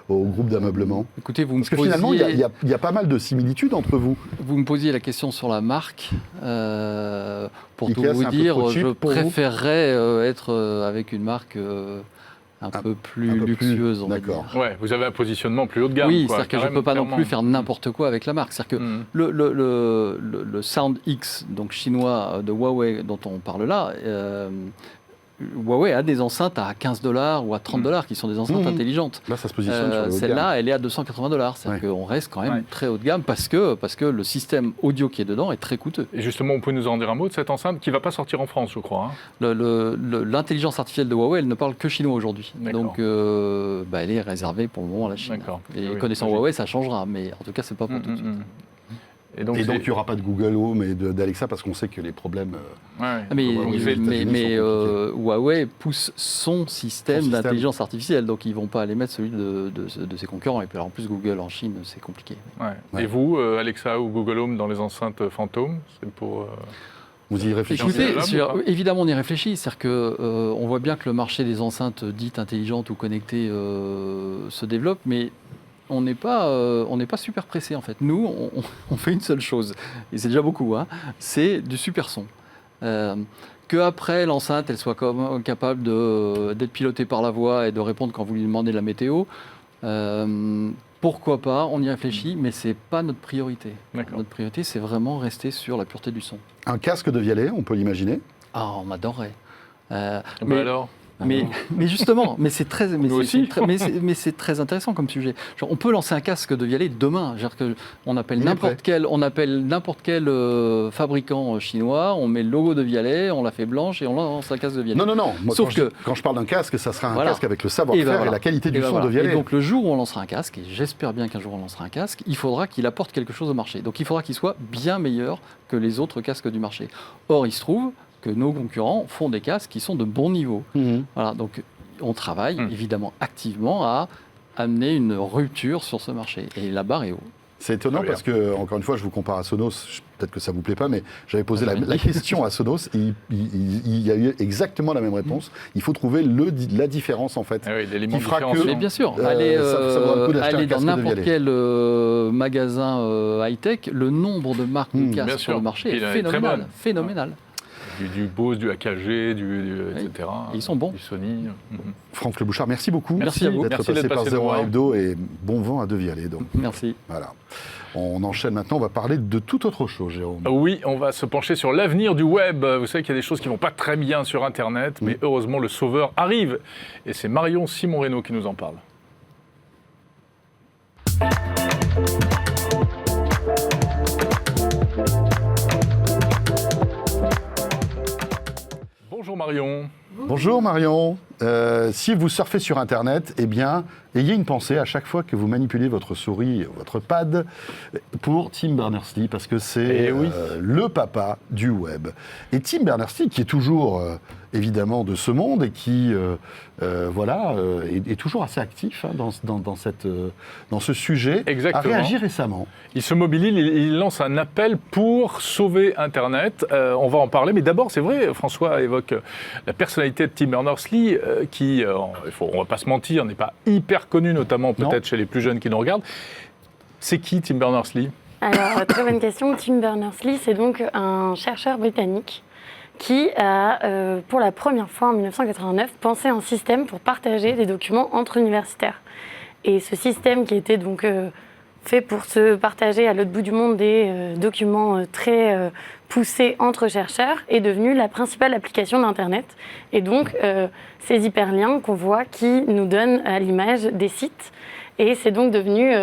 au groupe d'ameublement? Écoutez, vous me Parce que finalement, il posiez- y a pas mal de similitudes entre vous. Vous me posiez la question sur la marque. Pour Ikea, tout c'est vous un peu dire, trop cheap je pour vous préférerais être avec une marque un peu plus luxueuse, on va d'accord. dire. Ouais, vous avez un positionnement plus haut de gamme. Oui, quoi, c'est-à-dire que je ne carrément, peux pas non clairement. plus faire n'importe quoi avec la marque. C'est-à-dire que le Sound X, donc chinois de Huawei dont on parle là, Huawei a des enceintes à 15 $ ou à 30 $ qui sont des enceintes intelligentes. Là, ça se positionne sur le haut de gamme. Celle-là, elle est à 280 $. C'est-à-dire qu'on reste quand même très haut de gamme parce que le système audio qui est dedans est très coûteux. Et justement, vous pouvez nous en dire un mot de cette enceinte qui ne va pas sortir en France, je crois. Hein. L'intelligence artificielle de Huawei, elle ne parle que chinois aujourd'hui. D'accord. Donc, elle est réservée pour le moment à la Chine. D'accord. Et Oui, connaissant logique. Huawei, ça changera. Mais en tout cas, c'est pas pour tout de suite. Et donc, il n'y aura pas de Google Home et d'Alexa parce qu'on sait que les problèmes. Ouais. Mais, Huawei, les États-Unis sont Huawei pousse son système système. d'intelligence artificielle, donc ils ne vont pas aller mettre celui de ses concurrents. Et puis en plus, Google en Chine, c'est compliqué. Ouais. Ouais. Et vous, Alexa ou Google Home dans les enceintes fantômes, c'est pour... Vous y réfléchissez Écoutez, envisageable ou pas évidemment, on y réfléchit. C'est-à-dire qu'on voit bien que le marché des enceintes dites intelligentes ou connectées se développe, mais on n'est pas super pressé en fait. Nous, on fait une seule chose, et c'est déjà beaucoup, hein, c'est du super son. Qu'après l'enceinte, elle soit capable d'être pilotée par la voix et de répondre quand vous lui demandez la météo, pourquoi pas, on y réfléchit, mais ce n'est pas notre priorité. D'accord. Notre priorité, c'est vraiment rester sur la pureté du son. Un casque de Vialet, on peut l'imaginer. Ah, on adorerait. Mais alors Mais justement, mais c'est très, mais Nous c'est aussi. très, mais c'est très intéressant comme sujet. Genre, on peut lancer un casque de Vialet demain. On appelle Il est n'importe quel fabricant chinois, on met le logo de Vialet, on la fait blanche et on lance un casque de Vialet. Non. Moi, Sauf quand je parle d'un casque, ça sera un Voilà. casque avec le savoir-faire et, voilà. la qualité du Et ben son voilà. de Vialet. Et donc le jour où on lancera un casque, et j'espère bien qu'un jour on lancera un casque, il faudra qu'il apporte quelque chose au marché. Donc il faudra qu'il soit bien meilleur que les autres casques du marché. Or, il se trouve que nos concurrents font des casques qui sont de bon niveau. Voilà, donc on travaille évidemment activement à amener une rupture sur ce marché. Et la barre est haut. C'est étonnant Très bien. parce que, encore une fois, je vous compare à Sonos, peut-être que ça ne vous plaît pas, mais j'avais posé la question à Sonos et il y a eu exactement la même réponse. Il faut trouver la différence, en fait. Ah oui, l'élément Qui fera différenciant. que- Mais bien sûr, ça vaudra le coup d'acheter un allez dans casque de n'importe Vialet. quel magasin high-tech, le nombre de marques de bien casques sûr. sur le marché Il est est très phénoménal. bonne. Phénoménal. Du Bose, du AKG, etc. Ils sont bons. Du Sony. Franck Le Bouchard, merci beaucoup. Merci à vous. d'être Merci passé d'être par passé nous 01 voir. Hebdo et bon vent à De Vialet. Donc, Merci. voilà. On enchaîne maintenant, on va parler de toute autre chose, Jérôme. Oui, on va se pencher sur l'avenir du web. Vous savez qu'il y a des choses qui ne vont pas très bien sur Internet, mais heureusement, le sauveur arrive. Et c'est Marion Simon-Reynaud qui nous en parle. Bonjour Marion. Bonjour Marion. Si vous surfez sur Internet, eh bien, ayez une pensée à chaque fois que vous manipulez votre souris, votre pad, pour Tim Berners-Lee, parce que c'est Eh oui. le papa du web. Et Tim Berners-Lee, qui est toujours évidemment de ce monde et qui est toujours assez actif hein, dans ce sujet, Exactement. a réagi récemment. Il se mobilise, il lance un appel pour sauver Internet. On va en parler, mais d'abord, c'est vrai, François évoque la personnalité de Tim Berners-Lee, qui, on ne va pas se mentir, n'est pas hyper connu, notamment peut-être chez les plus jeunes qui nous regardent. C'est qui Tim Berners-Lee ? Alors, très bonne question. Tim Berners-Lee, c'est donc un chercheur britannique qui a, pour la première fois en 1989, pensé un système pour partager des documents entre universitaires. Et ce système qui était donc fait pour se partager à l'autre bout du monde des documents très poussés entre chercheurs est devenu la principale application d'Internet. Et donc, ces hyperliens qu'on voit qui nous donnent à l'image des sites. Et c'est donc devenu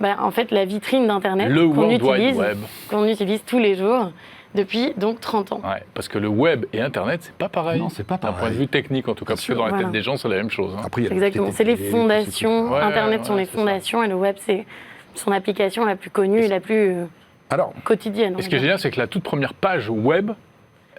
en fait la vitrine d'Internet Le World Wide Web. qu'on utilise tous les jours depuis donc 30 ans. Ouais, parce que le web et Internet, c'est pas pareil. Non, c'est pas D'un point de pareil. vue technique, en tout cas, parce que dans la Voilà. tête des gens, c'est la même chose. hein. Après, il y a Exactement, le c'est les TTP, fondations. Ouais, Internet ouais, sont les c'est ça. fondations et le web, c'est son application la plus connue et la plus Alors, quotidienne. on Et ce qui est va dire. génial, c'est que la toute première page web,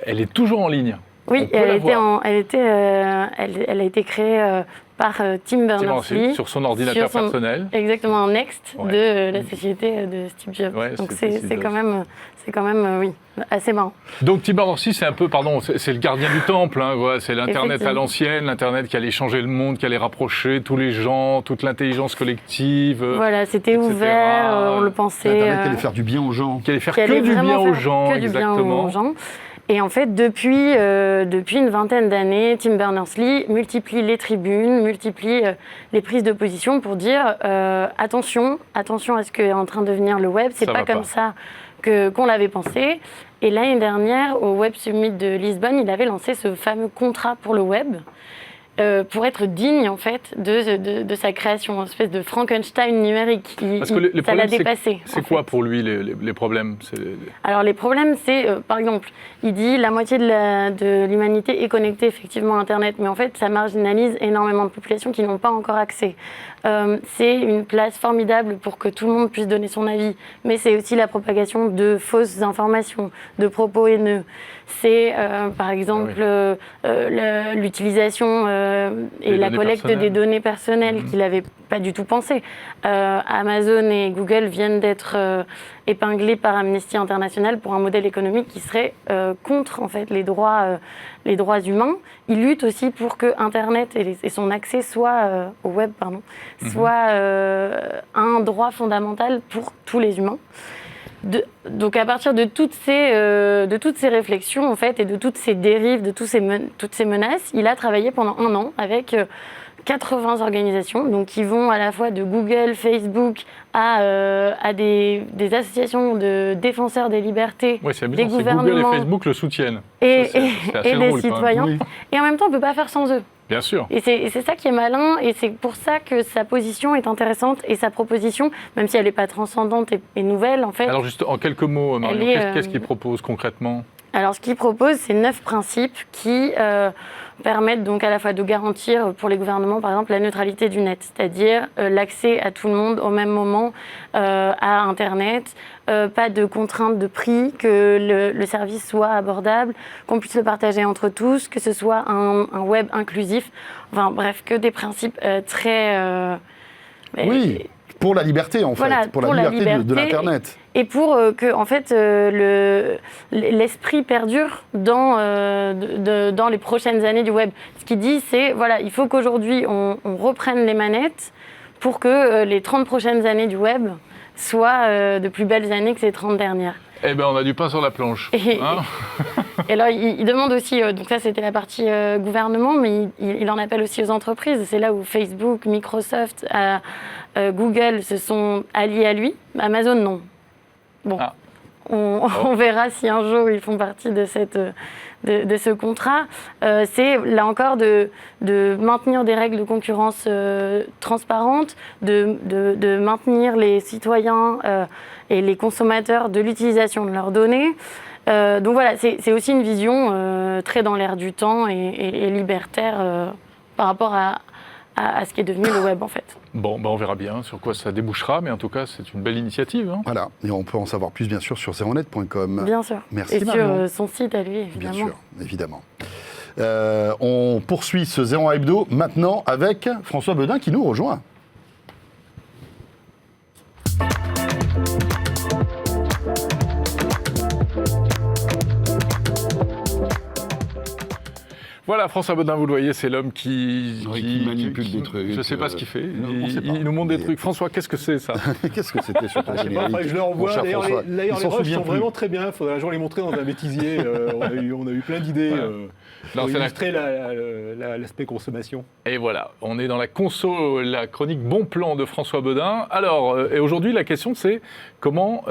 elle est toujours en ligne. On Oui, peut la voir. elle a été créée par Tim Berners-Lee. Sur son ordinateur sur son- personnel. Exactement, un Next Ouais. de la société de Steve Jobs. Ouais, Donc c'est Steve c'est Jobs. quand même, oui, assez marrant. Donc Tim Berners-Lee, c'est un peu, c'est le gardien du temple. Hein, voilà, c'est l'Internet à Effectivement. l'ancienne, l'Internet qui allait changer le monde, qui allait rapprocher tous les gens, toute l'intelligence collective, Voilà, c'était etc. ouvert, on le pensait. Internet qui allait faire du bien aux gens. qui allait faire qui que allait du vraiment bien aux faire gens, que du bien exactement. aux gens. Et en fait, depuis une vingtaine d'années, Tim Berners-Lee multiplie les tribunes, multiplie les prises de position pour dire attention à ce qu'est en train de devenir le web, c'est Ça pas va comme pas. ça qu'on l'avait pensé. Et l'année dernière, au Web Summit de Lisbonne, il avait lancé ce fameux contrat pour le web. Pour être digne en fait de sa création, une espèce de Frankenstein numérique. Parce que les ça l'a problèmes, dépassé. c'est en quoi fait. pour lui les problèmes? Alors les problèmes, c'est par exemple, il dit la moitié de l'humanité est connectée effectivement à Internet, mais en fait ça marginalise énormément de populations qui n'ont pas encore accès. C'est une place formidable pour que tout le monde puisse donner son avis, mais c'est aussi la propagation de fausses informations, de propos haineux. C'est par exemple l'utilisation et la collecte des données personnelles qu'il n'avait pas du tout pensé. Amazon et Google viennent d'être épinglés par Amnesty International pour un modèle économique qui serait contre en fait les droits humains. Ils luttent aussi pour que Internet et son accès soit au web, soit un droit fondamental pour tous les humains. Donc à partir de toutes ces réflexions en fait, et de toutes ces dérives, de toutes ces menaces, il a travaillé pendant 1 an avec 80 organisations, donc qui vont à la fois de Google, Facebook à des associations de défenseurs des libertés, Ouais, c'est des amusant, c'est Google et gouvernements Facebook le soutiennent. et Ça, c'est assez des drôle, quand même. citoyens. Oui. Et en même temps, on ne peut pas faire sans eux. Bien sûr. Et c'est ça qui est malin, et c'est pour ça que sa position est intéressante, et sa proposition, même si elle n'est pas transcendante et nouvelle, en fait. Alors juste en quelques mots, Marion, Elle est, qu'est-ce qu'il propose concrètement? Alors, ce qu'il propose, c'est 9 principes qui permettent donc à la fois de garantir pour les gouvernements, par exemple, la neutralité du net, c'est-à-dire l'accès à tout le monde au même moment à Internet, pas de contraintes de prix, que le service soit abordable, qu'on puisse le partager entre tous, que ce soit un web inclusif, enfin bref, que des principes très... Oui, pour la liberté en fait, Voilà, pour la liberté de l'Internet. Et pour que en fait, l'esprit perdure dans les prochaines années du web. Ce qu'il dit, c'est voilà, il faut qu'aujourd'hui on reprenne les manettes pour que les 30 prochaines années du web soient de plus belles années que ces 30 dernières. Eh bien, on a du pain sur la planche. Et, Hein et alors, il demande aussi, donc ça c'était la partie gouvernement, mais il en appelle aussi aux entreprises. C'est là où Facebook, Microsoft, Google se sont alliés à lui. Amazon, non. Bon, Ah. on verra si un jour ils font partie de ce contrat. C'est là encore de maintenir des règles de concurrence transparentes, de maintenir les citoyens et les consommateurs de l'utilisation de leurs données. Donc voilà, c'est aussi une vision très dans l'air du temps et libertaire par rapport à ce qui est devenu le web en fait. Bon, on verra bien sur quoi ça débouchera, mais en tout cas, c'est une belle initiative. Hein. Voilà, et on peut en savoir plus bien sûr sur zeronet.com. Bien sûr. Merci et Marion. sur son site à lui, évidemment. Bien sûr, évidemment. On poursuit ce 01 Hebdo maintenant avec François Bedin qui nous rejoint. Voilà, François Bedin, vous le voyez, c'est l'homme qui manipule des trucs. Je ne sais pas ce qu'il fait. on sait pas. Il nous montre des trucs. François, qu'est-ce que c'est ça? Qu'est-ce que c'était sur ton Je sais pas, générique, faudrait que je le mon renvoie. cher D'ailleurs, François les Il s'en rushs souvient sont plus. vraiment très bien. Il faudrait un jour les montrer dans un bêtisier. On a eu plein d'idées Non, pour c'est illustrer l'aspect consommation. Et voilà, on est dans la conso, la chronique Bon Plan de François Bedin. Alors, et aujourd'hui, la question, c'est comment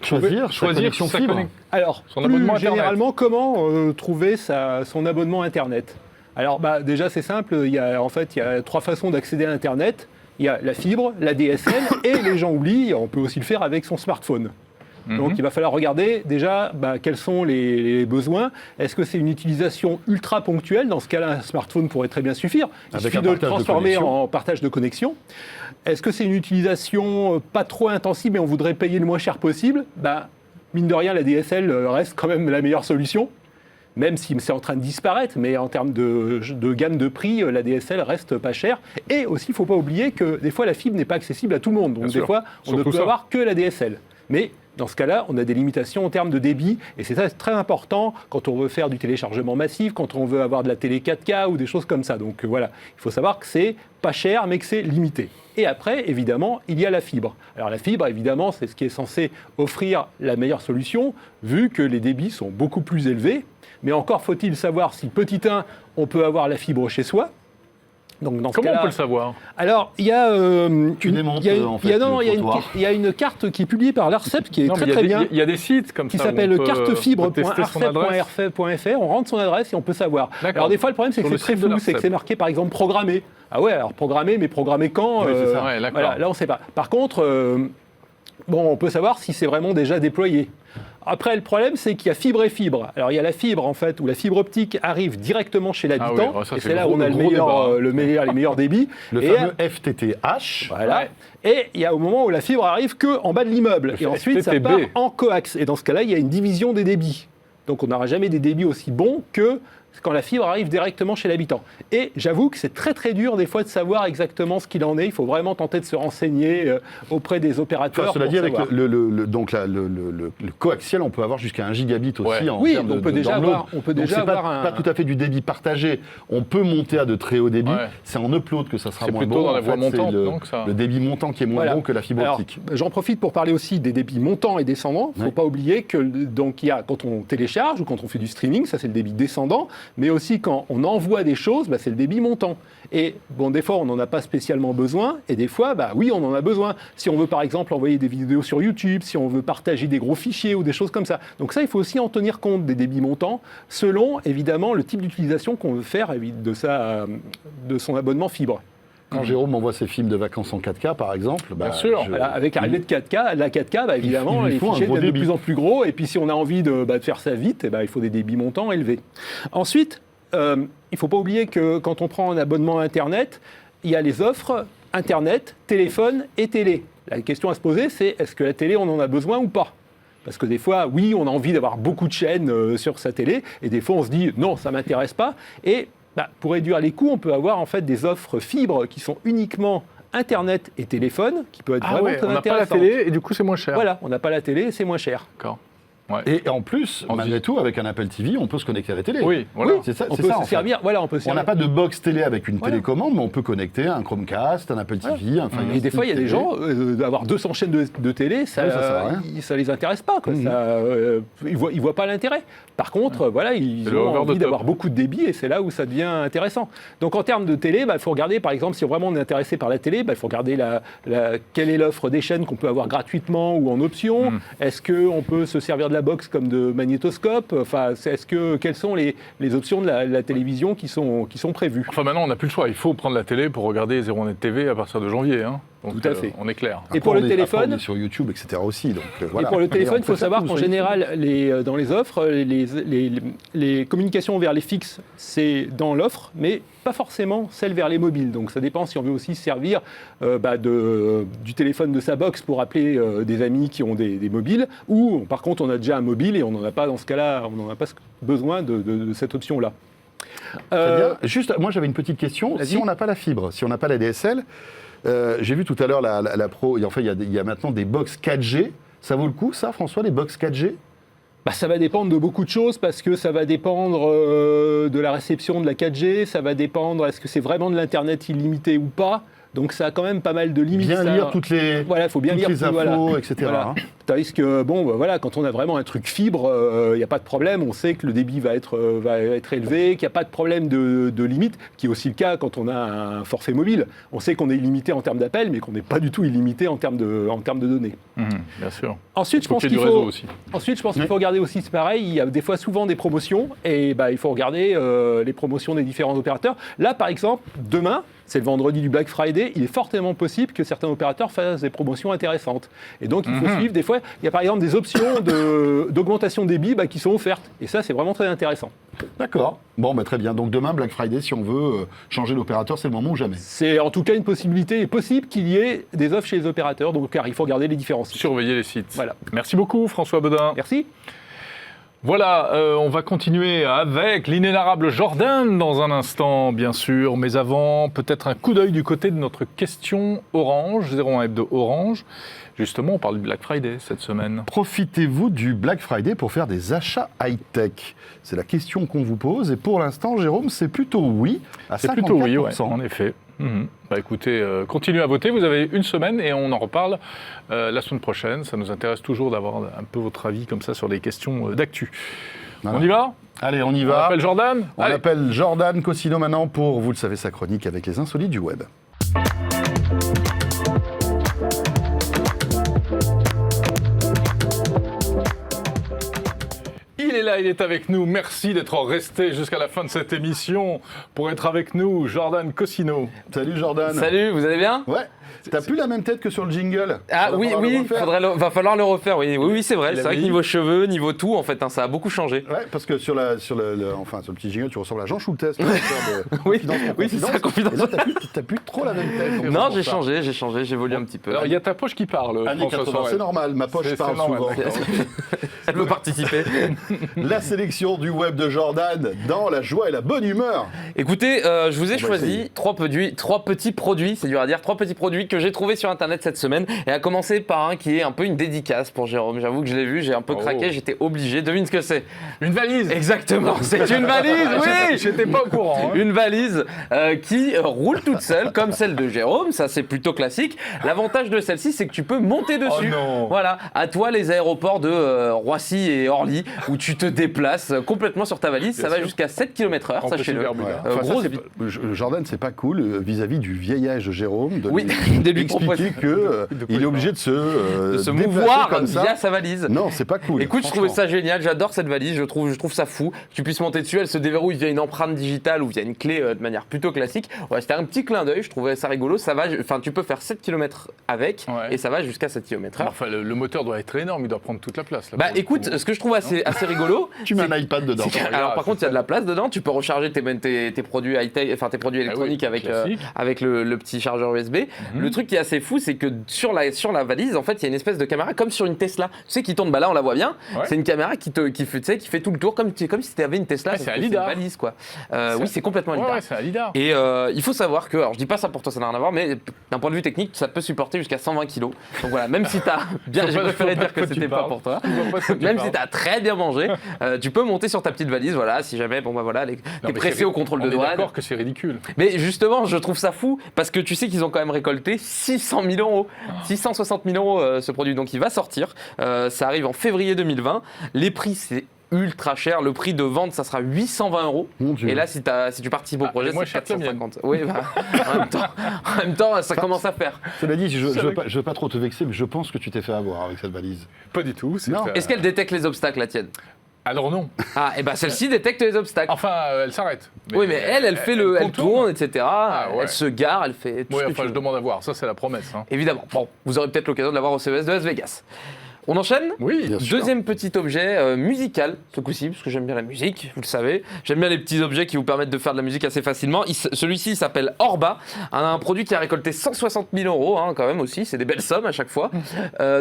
Choisir sa connexion sa fibre. Alors, Son plus abonnement Internet. généralement, comment trouver son abonnement Internet? Alors, déjà, c'est simple. Il y a 3 façons d'accéder à Internet. Il y a la fibre, la DSL, et les gens oublient, on peut aussi le faire avec son smartphone. Donc il va falloir regarder déjà quels sont les besoins. Est-ce que c'est une utilisation ultra ponctuelle? Dans ce cas-là, un smartphone pourrait très bien suffire. Il Avec suffit un de le partage de transformer connexion. en partage de connexion. Est-ce que c'est une utilisation pas trop intensive et on voudrait payer le moins cher possible? Mine de rien, la DSL reste quand même la meilleure solution. Même si c'est en train de disparaître, mais en termes de gamme de prix, la DSL reste pas chère. Et aussi, il ne faut pas oublier que des fois, la fibre n'est pas accessible à tout le monde. Donc Bien des sûr. fois, on ne Surtout peut ça. avoir que la DSL. Mais dans ce cas-là, on a des limitations en termes de débit. Et c'est ça, c'est très important quand on veut faire du téléchargement massif, quand on veut avoir de la télé 4K ou des choses comme ça. Donc voilà, il faut savoir que c'est pas cher, mais que c'est limité. Et après, évidemment, il y a la fibre. Alors la fibre, évidemment, c'est ce qui est censé offrir la meilleure solution, vu que les débits sont beaucoup plus élevés. Mais encore faut-il savoir si petit 1, on peut avoir la fibre chez soi. Donc dans ce Comment on cas-là, peut le savoir? alors, il y a, Tu démontes, en fait, il y a- non, le il y a une- trottoir. il y a une carte qui est publiée par l'ARCEP qui est Non, mais très bien, Il y a des sites comme qui ça. où s'appelle on peut tester son adresse. cartefibre.arcep.fr. On rentre son adresse et on peut savoir. D'accord. Alors des fois, le problème, c'est que Sur c'est le très site de flou, c'est que l'ARCEP. c'est marqué, par exemple, programmé. Ah ouais, alors programmé, mais programmé quand Oui, c'est ça. Ouais, d'accord. voilà, là, on ne sait pas. Par contre, bon, on peut savoir si c'est vraiment déjà déployé. Après, le problème, c'est qu'il y a fibre et fibre. Alors, il y a la fibre, en fait, où la fibre optique arrive directement chez l'habitant. Ah oui, ça, et c'est c'est là gros- où on a le gros débat. les meilleurs débits. Le Et, fameux FTTH. voilà. Ouais. Et il y a au moment où la fibre arrive qu'en bas de l'immeuble. Et ensuite, ça FTTB. part en coax. Et dans ce cas-là, il y a une division des débits. Donc, on n'aura jamais des débits aussi bons que quand la fibre arrive directement chez l'habitant. Et j'avoue que c'est très très dur des fois de savoir exactement ce qu'il en est. Il faut vraiment tenter de se renseigner auprès des opérateurs. Enfin, cela pour dit, avec savoir. le coaxial, on peut avoir jusqu'à 1 gigabit aussi Ouais. en Oui, termes on peut déjà download. avoir- on peut Donc, déjà c'est pas, avoir un- pas tout à fait du débit partagé. On peut monter à de très hauts débits. Ouais. C'est en upload que ça sera C'est moins plutôt bon. dans la En voie fait, c'est montante, le, donc, ça. le débit montant qui est moins Voilà. bon que la fibre Alors, optique. j'en profite pour parler aussi des débits montants et descendants. Il ne faut Ouais. pas oublier que donc, il y a, quand on télécharge ou quand on fait du streaming, ça c'est le débit descendant, mais aussi quand on envoie des choses, bah, c'est le débit montant. Et bon, des fois, on n'en a pas spécialement besoin, et des fois, bah, oui, on en a besoin. Si on veut, par exemple, envoyer des vidéos sur YouTube, si on veut partager des gros fichiers ou des choses comme ça. Donc ça, il faut aussi en tenir compte des débits montants, selon, évidemment, le type d'utilisation qu'on veut faire de son abonnement fibre. Quand Jérôme m'envoie ses films de vacances en 4K, par exemple, Bien sûr. Voilà, avec l'arrivée de 4K, la 4K, bah, évidemment, il lui les faut un fichiers gros deviennent de débit. plus en plus gros. Et puis, si on a envie de faire ça vite, eh ben, il faut des débits montants élevés. Ensuite, il ne faut pas oublier que quand on prend un abonnement Internet, il y a les offres Internet, téléphone et télé. La question à se poser, c'est est-ce que la télé, on en a besoin ou pas ? Parce que des fois, oui, on a envie d'avoir beaucoup de chaînes sur sa télé, et des fois, on se dit non, ça ne m'intéresse pas. Et pour réduire les coûts, on peut avoir en fait des offres fibres qui sont uniquement Internet et téléphone, qui peuvent être Ah vraiment ouais, très on n'a pas la intéressantes. télé et du coup c'est moins cher. Voilà, on n'a pas la télé, c'est moins cher. D'accord. Ouais. Et en plus, malgré tout, avec un Apple TV, on peut se connecter à la télé. Oui, voilà. C'est ça, On c'est peut ça, en se fait. servir, voilà, on peut On servir. n'a pas de box télé avec une Voilà. télécommande, mais on peut connecter un Chromecast, un Apple TV, un Fire Et des fois, il y a des Stick gens, d'avoir 200 chaînes de télé, ça Ouais, ça sert à rien. ça les intéresse pas. Quoi. Mhm. Ils voient pas l'intérêt. Par contre, voilà, ils C'est le ont over the envie top. d'avoir beaucoup de débit et c'est là où ça devient intéressant. Donc en termes de télé, il faut regarder, par exemple, si vraiment on est intéressé par la télé, il faut regarder quelle est l'offre des chaînes qu'on peut avoir gratuitement ou en option. Est-ce qu'on peut se servir de la box comme de magnétoscope? Enfin, quelles sont les options de la télévision qui sont prévues? Enfin maintenant on n'a plus le choix, il faut prendre la télé pour regarder 01net TV à partir de janvier. Hein. Donc, Tout à fait. on est clair. Et pour le Après, téléphone, on est sur YouTube, etc. aussi. Donc, voilà. Et pour le téléphone, Et on il faut peut faire savoir tout qu'en sur général, dans les offres, les communications vers les fixes, c'est dans l'offre, mais pas forcément celles vers les mobiles. Donc ça dépend si on veut aussi se servir du téléphone de sa box pour appeler des amis qui ont des mobiles, ou par contre on a déjà un mobile et on n'en a pas dans ce cas-là, on n'en a pas besoin de cette option-là. Très bien. Juste, moi j'avais une petite question. Vas-y. Si on n'a pas la fibre, si on n'a pas la DSL, j'ai vu tout à l'heure la Pro, en fait il y a maintenant des box 4G. Ça vaut le coup ça, François, les box 4G? Ça va dépendre de beaucoup de choses parce que ça va dépendre de la réception de la 4G, ça va dépendre est-ce que c'est vraiment de l'Internet illimité ou pas. Donc ça a quand même pas mal de limites. Bien ça. lire toutes les, Voilà, faut bien toutes lire les tout, infos, voilà. etc. Voilà. hein. Tandis que, quand on a vraiment un truc fibre, il n'y a pas de problème, on sait que le débit va être élevé, qu'il n'y a pas de problème de limite, qui est aussi le cas quand on a un forfait mobile. On sait qu'on est illimité en termes d'appels, mais qu'on n'est pas du tout illimité en termes de données. Bien sûr. Ensuite, je Faut pense qu'il y ait qu'il du faut, réseau aussi. ensuite, je pense qu'il faut regarder aussi, c'est pareil, il y a des fois souvent des promotions, et il faut regarder les promotions des différents opérateurs. Là, par exemple, demain, c'est le vendredi du Black Friday, il est fortement possible que certains opérateurs fassent des promotions intéressantes. Et donc, il faut suivre. Des fois, il y a par exemple des options d'augmentation de débit qui sont offertes. Et ça, c'est vraiment très intéressant. D'accord. Bon, très bien. Donc demain, Black Friday, si on veut changer d'opérateur, c'est le moment ou jamais. C'est en tout cas une possibilité. Il est possible qu'il y ait des offres chez les opérateurs, donc car il faut regarder les différences. Surveiller les sites. Voilà. Merci beaucoup François Bedin. Merci. Voilà, on va continuer avec l'inénarrable Jordan dans un instant, bien sûr. Mais avant, peut-être un coup d'œil du côté de notre question Orange, 01 Hebdo Orange. Justement, on parle du Black Friday cette semaine. Profitez-vous du Black Friday pour faire des achats high-tech? C'est la question qu'on vous pose. Et pour l'instant, Jérôme, c'est plutôt oui, à 54%. C'est plutôt oui, ouais, en effet. Bah écoutez, continuez à voter, vous avez une semaine et on en reparle la semaine prochaine. Ça nous intéresse toujours d'avoir un peu votre avis comme ça sur des questions d'actu. Voilà. On y va? Allez, on y On va. appelle Jordan? On Allez. appelle Jordan Cosino maintenant pour, vous le savez, sa chronique avec les insolites du web. Il est là, il est avec nous. Merci d'être resté jusqu'à la fin de cette émission pour être avec nous, Jordan Cosino. Salut Jordan. Salut, vous allez bien? Ouais. T'as plus la même tête que sur le jingle. Ah Ça va oui, falloir le oui, refaire. va falloir le refaire. Oui, c'est vrai. Il C'est vrai avait que dit. niveau cheveux, niveau tout, en fait, hein, ça a beaucoup changé. Ouais, parce que sur le petit jingle, tu ressembles à Jean Schultes. Oui, oui, c'est ça, confidence. Et là, t'as plus trop la même tête. donc Non, c'est pour ça. j'ai changé, j'ai évolué un petit peu. Alors il y a ta poche qui parle, Années François 80, Sorel. c'est normal, ma poche C'est parle normal, souvent. d'accord. Elle veut participer. La sélection du web de Jordan dans la joie et la bonne humeur. Écoutez, je vous ai On va choisi essayer. trois petits produits, c'est dur à dire, trois petits produits que j'ai trouvés sur Internet cette semaine. Et à commencer par un qui est un peu une dédicace pour Jérôme. J'avoue que je l'ai vu, j'ai un peu Oh. craqué, j'étais obligé. Devine ce que c'est. Une valise. Exactement, c'est une valise, oui. J'étais pas au courant. hein. Une valise qui roule toute seule, comme celle de Jérôme, ça c'est plutôt classique. L'avantage de celle-ci, c'est que tu peux monter dessus. Oh non. Voilà, à toi les aéroports de Roissy et Orly, où tu te déplaces complètement sur ta valise. Bien ça va sûr. jusqu'à 7 km/h, En petit sachez-le. Bermuda. Ouais. Euh, Enfin, ça, grosse c'est vie- pas- Jordan, c'est pas cool vis-à-vis du vieillage de Jérôme de Oui, lui, de lui expliquer que il est obligé de se déplacer mouvoir comme ça. via sa valise. Non, c'est pas cool. Écoute, je trouvais ça génial, j'adore cette valise, je trouve ça fou. Que tu puisses monter dessus, elle se déverrouille via une empreinte digitale ou via une clé de manière plutôt classique. Ouais, c'était un petit clin d'œil, je trouvais ça rigolo. Ça va, enfin, tu peux faire 7 km avec Ouais. et ça va jusqu'à 7 km/h. Enfin, le moteur doit être énorme, il doit prendre toute la place. Là, Bah pour le écoute, coup. ce que je trouve assez rigolo, Tu mets un iPad dedans. c'est que- regarde, alors par c'est contre il y a ça. de la place dedans, tu peux recharger tes produits high-tech, enfin tes produits électroniques avec, classique. avec le petit chargeur USB. Mhm. Le truc qui est assez fou, c'est que sur la valise, en fait, il y a une espèce de caméra comme sur une Tesla. Tu sais qui tourne, bah là on la voit bien. Ouais. C'est une caméra qui fait tout le tour comme si tu avais une Tesla. Ouais, sauf c'est un que lidar. une valise quoi. C'est- Oui, c'est complètement un Ouais, lidar. ouais, c'est un lidar. Et il faut savoir que, alors je dis pas ça pour toi, ça n'a rien à voir, mais d'un point de vue technique, ça peut supporter jusqu'à 120 kg. Donc voilà, même si t'as bien, Je j'ai vois pas- préféré je vois dire pas que de quoi tu c'était pas parles. pour toi. Je vois pas de quoi tu Même parles. si t'as très bien mangé, tu peux monter sur ta petite valise, voilà, si jamais, bon bah voilà, Non, t'es mais pressé c'est- au contrôle de On est douane. d'accord que c'est ridicule. Mais justement, je trouve ça fou parce que tu sais qu'ils ont quand même récolté 600 000 euros, 660 000 euros ce produit. Donc il va sortir. Ça arrive en février 2020. Les prix, c'est ultra cher. Le prix de vente, ça sera 820 euros. Mon Dieu. Et là, si tu participes au Ah, projet, et moi, c'est je cherche la mienne. 450. Oui, bah, en même temps, ça commence à faire. Cela dit, je veux pas trop te vexer, mais je pense que tu t'es fait avoir avec cette valise. Pas du tout. Non. Est-ce qu'elle détecte les obstacles, la tienne? Alors non. Ah, et bah celle-ci détecte les obstacles. Enfin, elle s'arrête. Oui, mais elle contourne. tourne, etc. ouais. Elle se gare, elle fait tout Oui, ce que enfin, tu je veux. demande à voir. Ça, c'est la promesse. hein. Évidemment. Bon, vous aurez peut-être l'occasion de l'avoir au CES de Las Vegas. On enchaîne? Oui. Bien sûr. Deuxième petit objet musical, ce coup-ci, parce que j'aime bien la musique, vous le savez. J'aime bien les petits objets qui vous permettent de faire de la musique assez facilement. Celui-ci il s'appelle Orba, un produit qui a récolté 160 000 euros, hein, quand même aussi, c'est des belles sommes à chaque fois.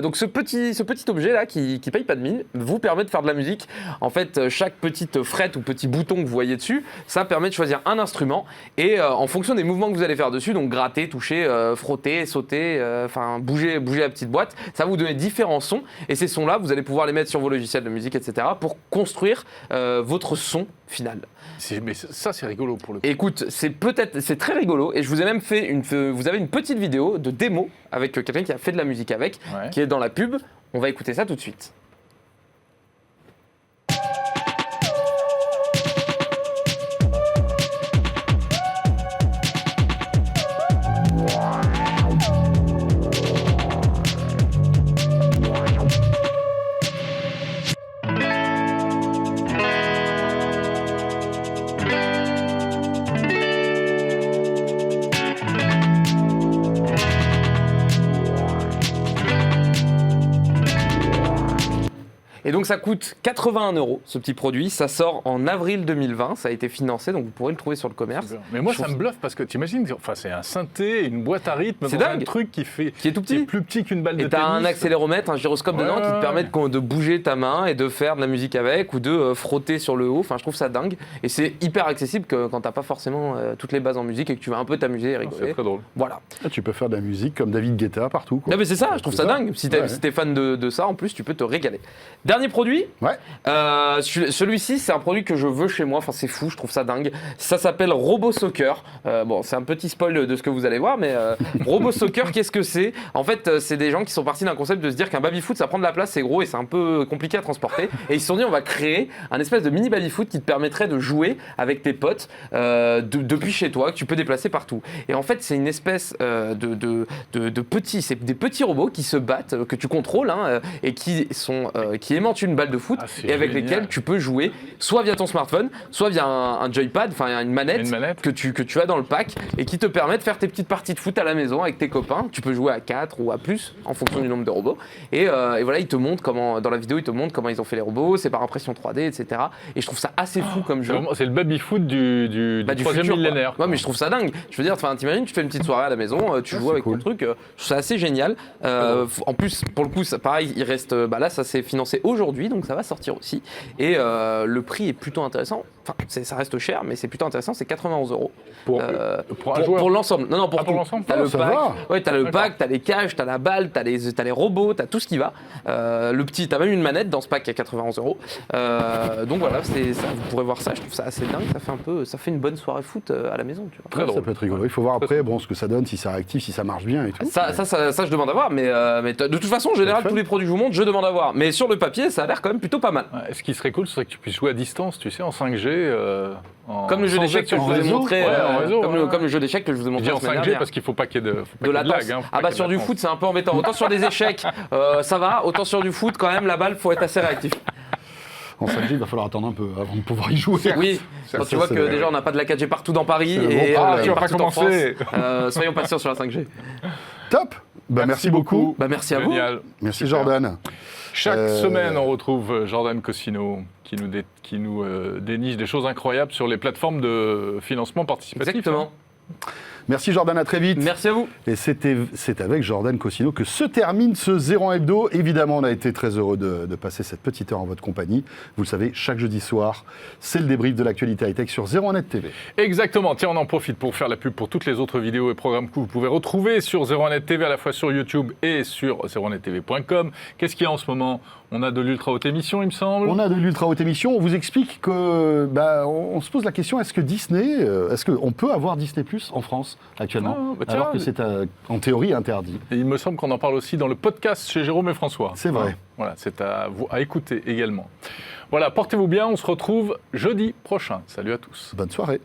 Donc ce petit objet-là, qui paye pas de mine, vous permet de faire de la musique. En fait, chaque petite frette ou petit bouton que vous voyez dessus, ça permet de choisir un instrument et en fonction des mouvements que vous allez faire dessus, donc gratter, toucher, frotter, sauter, enfin bouger la petite boîte, ça va vous donner différents sons. Et ces sons-là, vous allez pouvoir les mettre sur vos logiciels de musique, etc. pour construire votre son final. Mais ça, c'est rigolo pour le coup. Écoute, c'est très rigolo et je vous ai même fait vous avez une petite vidéo de démo avec quelqu'un qui a fait de la musique avec, Ouais. qui est dans la pub. On va écouter ça tout de suite. Et donc ça coûte 81 € ce petit produit, ça sort en avril 2020, ça a été financé, donc vous pourrez le trouver sur le commerce. Mais moi, Je ça trouve me bluffe parce que tu imagines, enfin, c'est un synthé, une boîte à rythme, C'est dans un dingue. truc qui est tout petit. plus petit qu'une balle de Et tennis. t'as un accéléromètre, un gyroscope Ouais, dedans qui te ouais, permet de bouger ta main et de faire de la musique avec ou de frotter sur le haut. Enfin, je trouve ça dingue. Et c'est hyper accessible quand t'as pas forcément toutes les bases en musique et que tu vas un peu t'amuser et C'est rigoler. très drôle. Voilà. Ah, tu peux faire de la musique comme David Guetta partout. Quoi. Non, mais c'est ça, je trouve C'est ça ça. dingue. Si Ouais. t'es fan de ça, en plus, tu peux te régaler. Dernier produit. Ouais. Celui-ci, c'est un produit que je veux chez moi. Enfin, c'est fou, je trouve ça dingue. Ça s'appelle Robo Soccer. Bon, c'est un petit spoil de ce que vous allez voir, mais Robo Soccer, qu'est-ce que c'est? En fait, c'est des gens qui sont partis d'un concept de se dire qu'un baby-foot, ça prend de la place, c'est gros et c'est un peu compliqué à transporter. Et ils se sont dit, on va créer un espèce de mini baby-foot qui te permettrait de jouer avec tes potes depuis chez toi, que tu peux déplacer partout. Et en fait, c'est une espèce de petits, c'est des petits robots qui se battent, que tu contrôles, et qui aimantent une balle de foot et avec lesquels tu peux jouer soit via ton smartphone, soit via un joypad, enfin une manette, que tu as dans le pack et qui te permet de faire tes petites parties de foot à la maison avec tes copains. Tu peux jouer à 4 ou à plus en fonction du nombre de robots. Et voilà, ils te montrent comment, dans la vidéo, ils te montrent comment ils ont fait les robots, c'est par impression 3D, etc. Et je trouve ça assez fou comme jeu. C'est le baby-foot du troisième futur, millénaire. Ouais, mais je trouve ça dingue. Je veux dire, t'imagines, tu fais une petite soirée à la maison, tu joues avec ton truc. Je trouve ça assez génial. En plus, pour le coup, pareil, il reste. Là, ça s'est financé aujourd'hui, donc ça va sortir aussi. Et le prix est plutôt intéressant. Enfin, ça reste cher, mais c'est plutôt intéressant. C'est 91 € pour l'ensemble. Non, pour tout. l'ensemble. T'as le pack. Ouais, t'as le pack, t'as les cages, t'as la balle, t'as les robots, t'as tout ce qui va. Le petit, t'as même une manette dans ce pack à 91 €. Donc voilà, ça, vous pourrez voir ça. Je trouve ça assez dingue. Ça fait une bonne soirée foot à la maison. Tu vois. Très drôle. Ça peut être rigolo. Il faut voir après ce que ça donne, si ça réactive, si ça marche bien et tout. Ça, je demande à voir, mais de toute façon, en général, tous les produits que je vous montre, je demande à voir. Mais sur le papier, ça a l'air quand même plutôt pas mal. Ouais, ce qui serait cool, ce serait que tu puisses jouer à distance, tu sais, en 5G. Comme le jeu d'échecs que je vous ai montré. Comme le jeu d'échecs que je vous ai montré. En 5G parce qu'il ne faut pas qu'il y ait de latence. Sur du foot, c'est un peu embêtant. Autant sur des échecs, ça va. Autant sur du foot, quand même, la balle, faut être assez réactif. En 5G, il va falloir attendre un peu avant de pouvoir y jouer. Oui, quand tu vois que déjà on n'a pas de la 4G partout dans Paris et tu vas pas partout en France. commencer. Soyons patients sur la 5G. Top. Merci beaucoup. Merci à Génial. vous. Merci Jordan. Chaque semaine, on retrouve Jordan Cosino qui nous déniche des choses incroyables sur les plateformes de financement participatif. Exactement. Merci Jordan, à très vite. Merci à vous. Et c'est avec Jordan Cosino que se termine ce 01 Hebdo. Évidemment, on a été très heureux de passer cette petite heure en votre compagnie. Vous le savez, chaque jeudi soir, c'est le débrief de l'actualité high-tech sur 01net TV. Exactement. Tiens, on en profite pour faire la pub pour toutes les autres vidéos et programmes que vous pouvez retrouver sur 01net TV, à la fois sur YouTube et sur 01nettv.com. Qu'est-ce qu'il y a en ce moment ? On a de l'ultra haute émission, il me semble. On a de l'ultra haute émission. On vous explique que, on se pose la question, est-ce qu'on peut avoir Disney Plus en France actuellement, alors que c'est en théorie interdit. Et il me semble qu'on en parle aussi dans le podcast chez Jérôme et François. C'est vrai. Voilà, c'est à écouter également. Voilà, portez-vous bien, on se retrouve jeudi prochain. Salut à tous. Bonne soirée.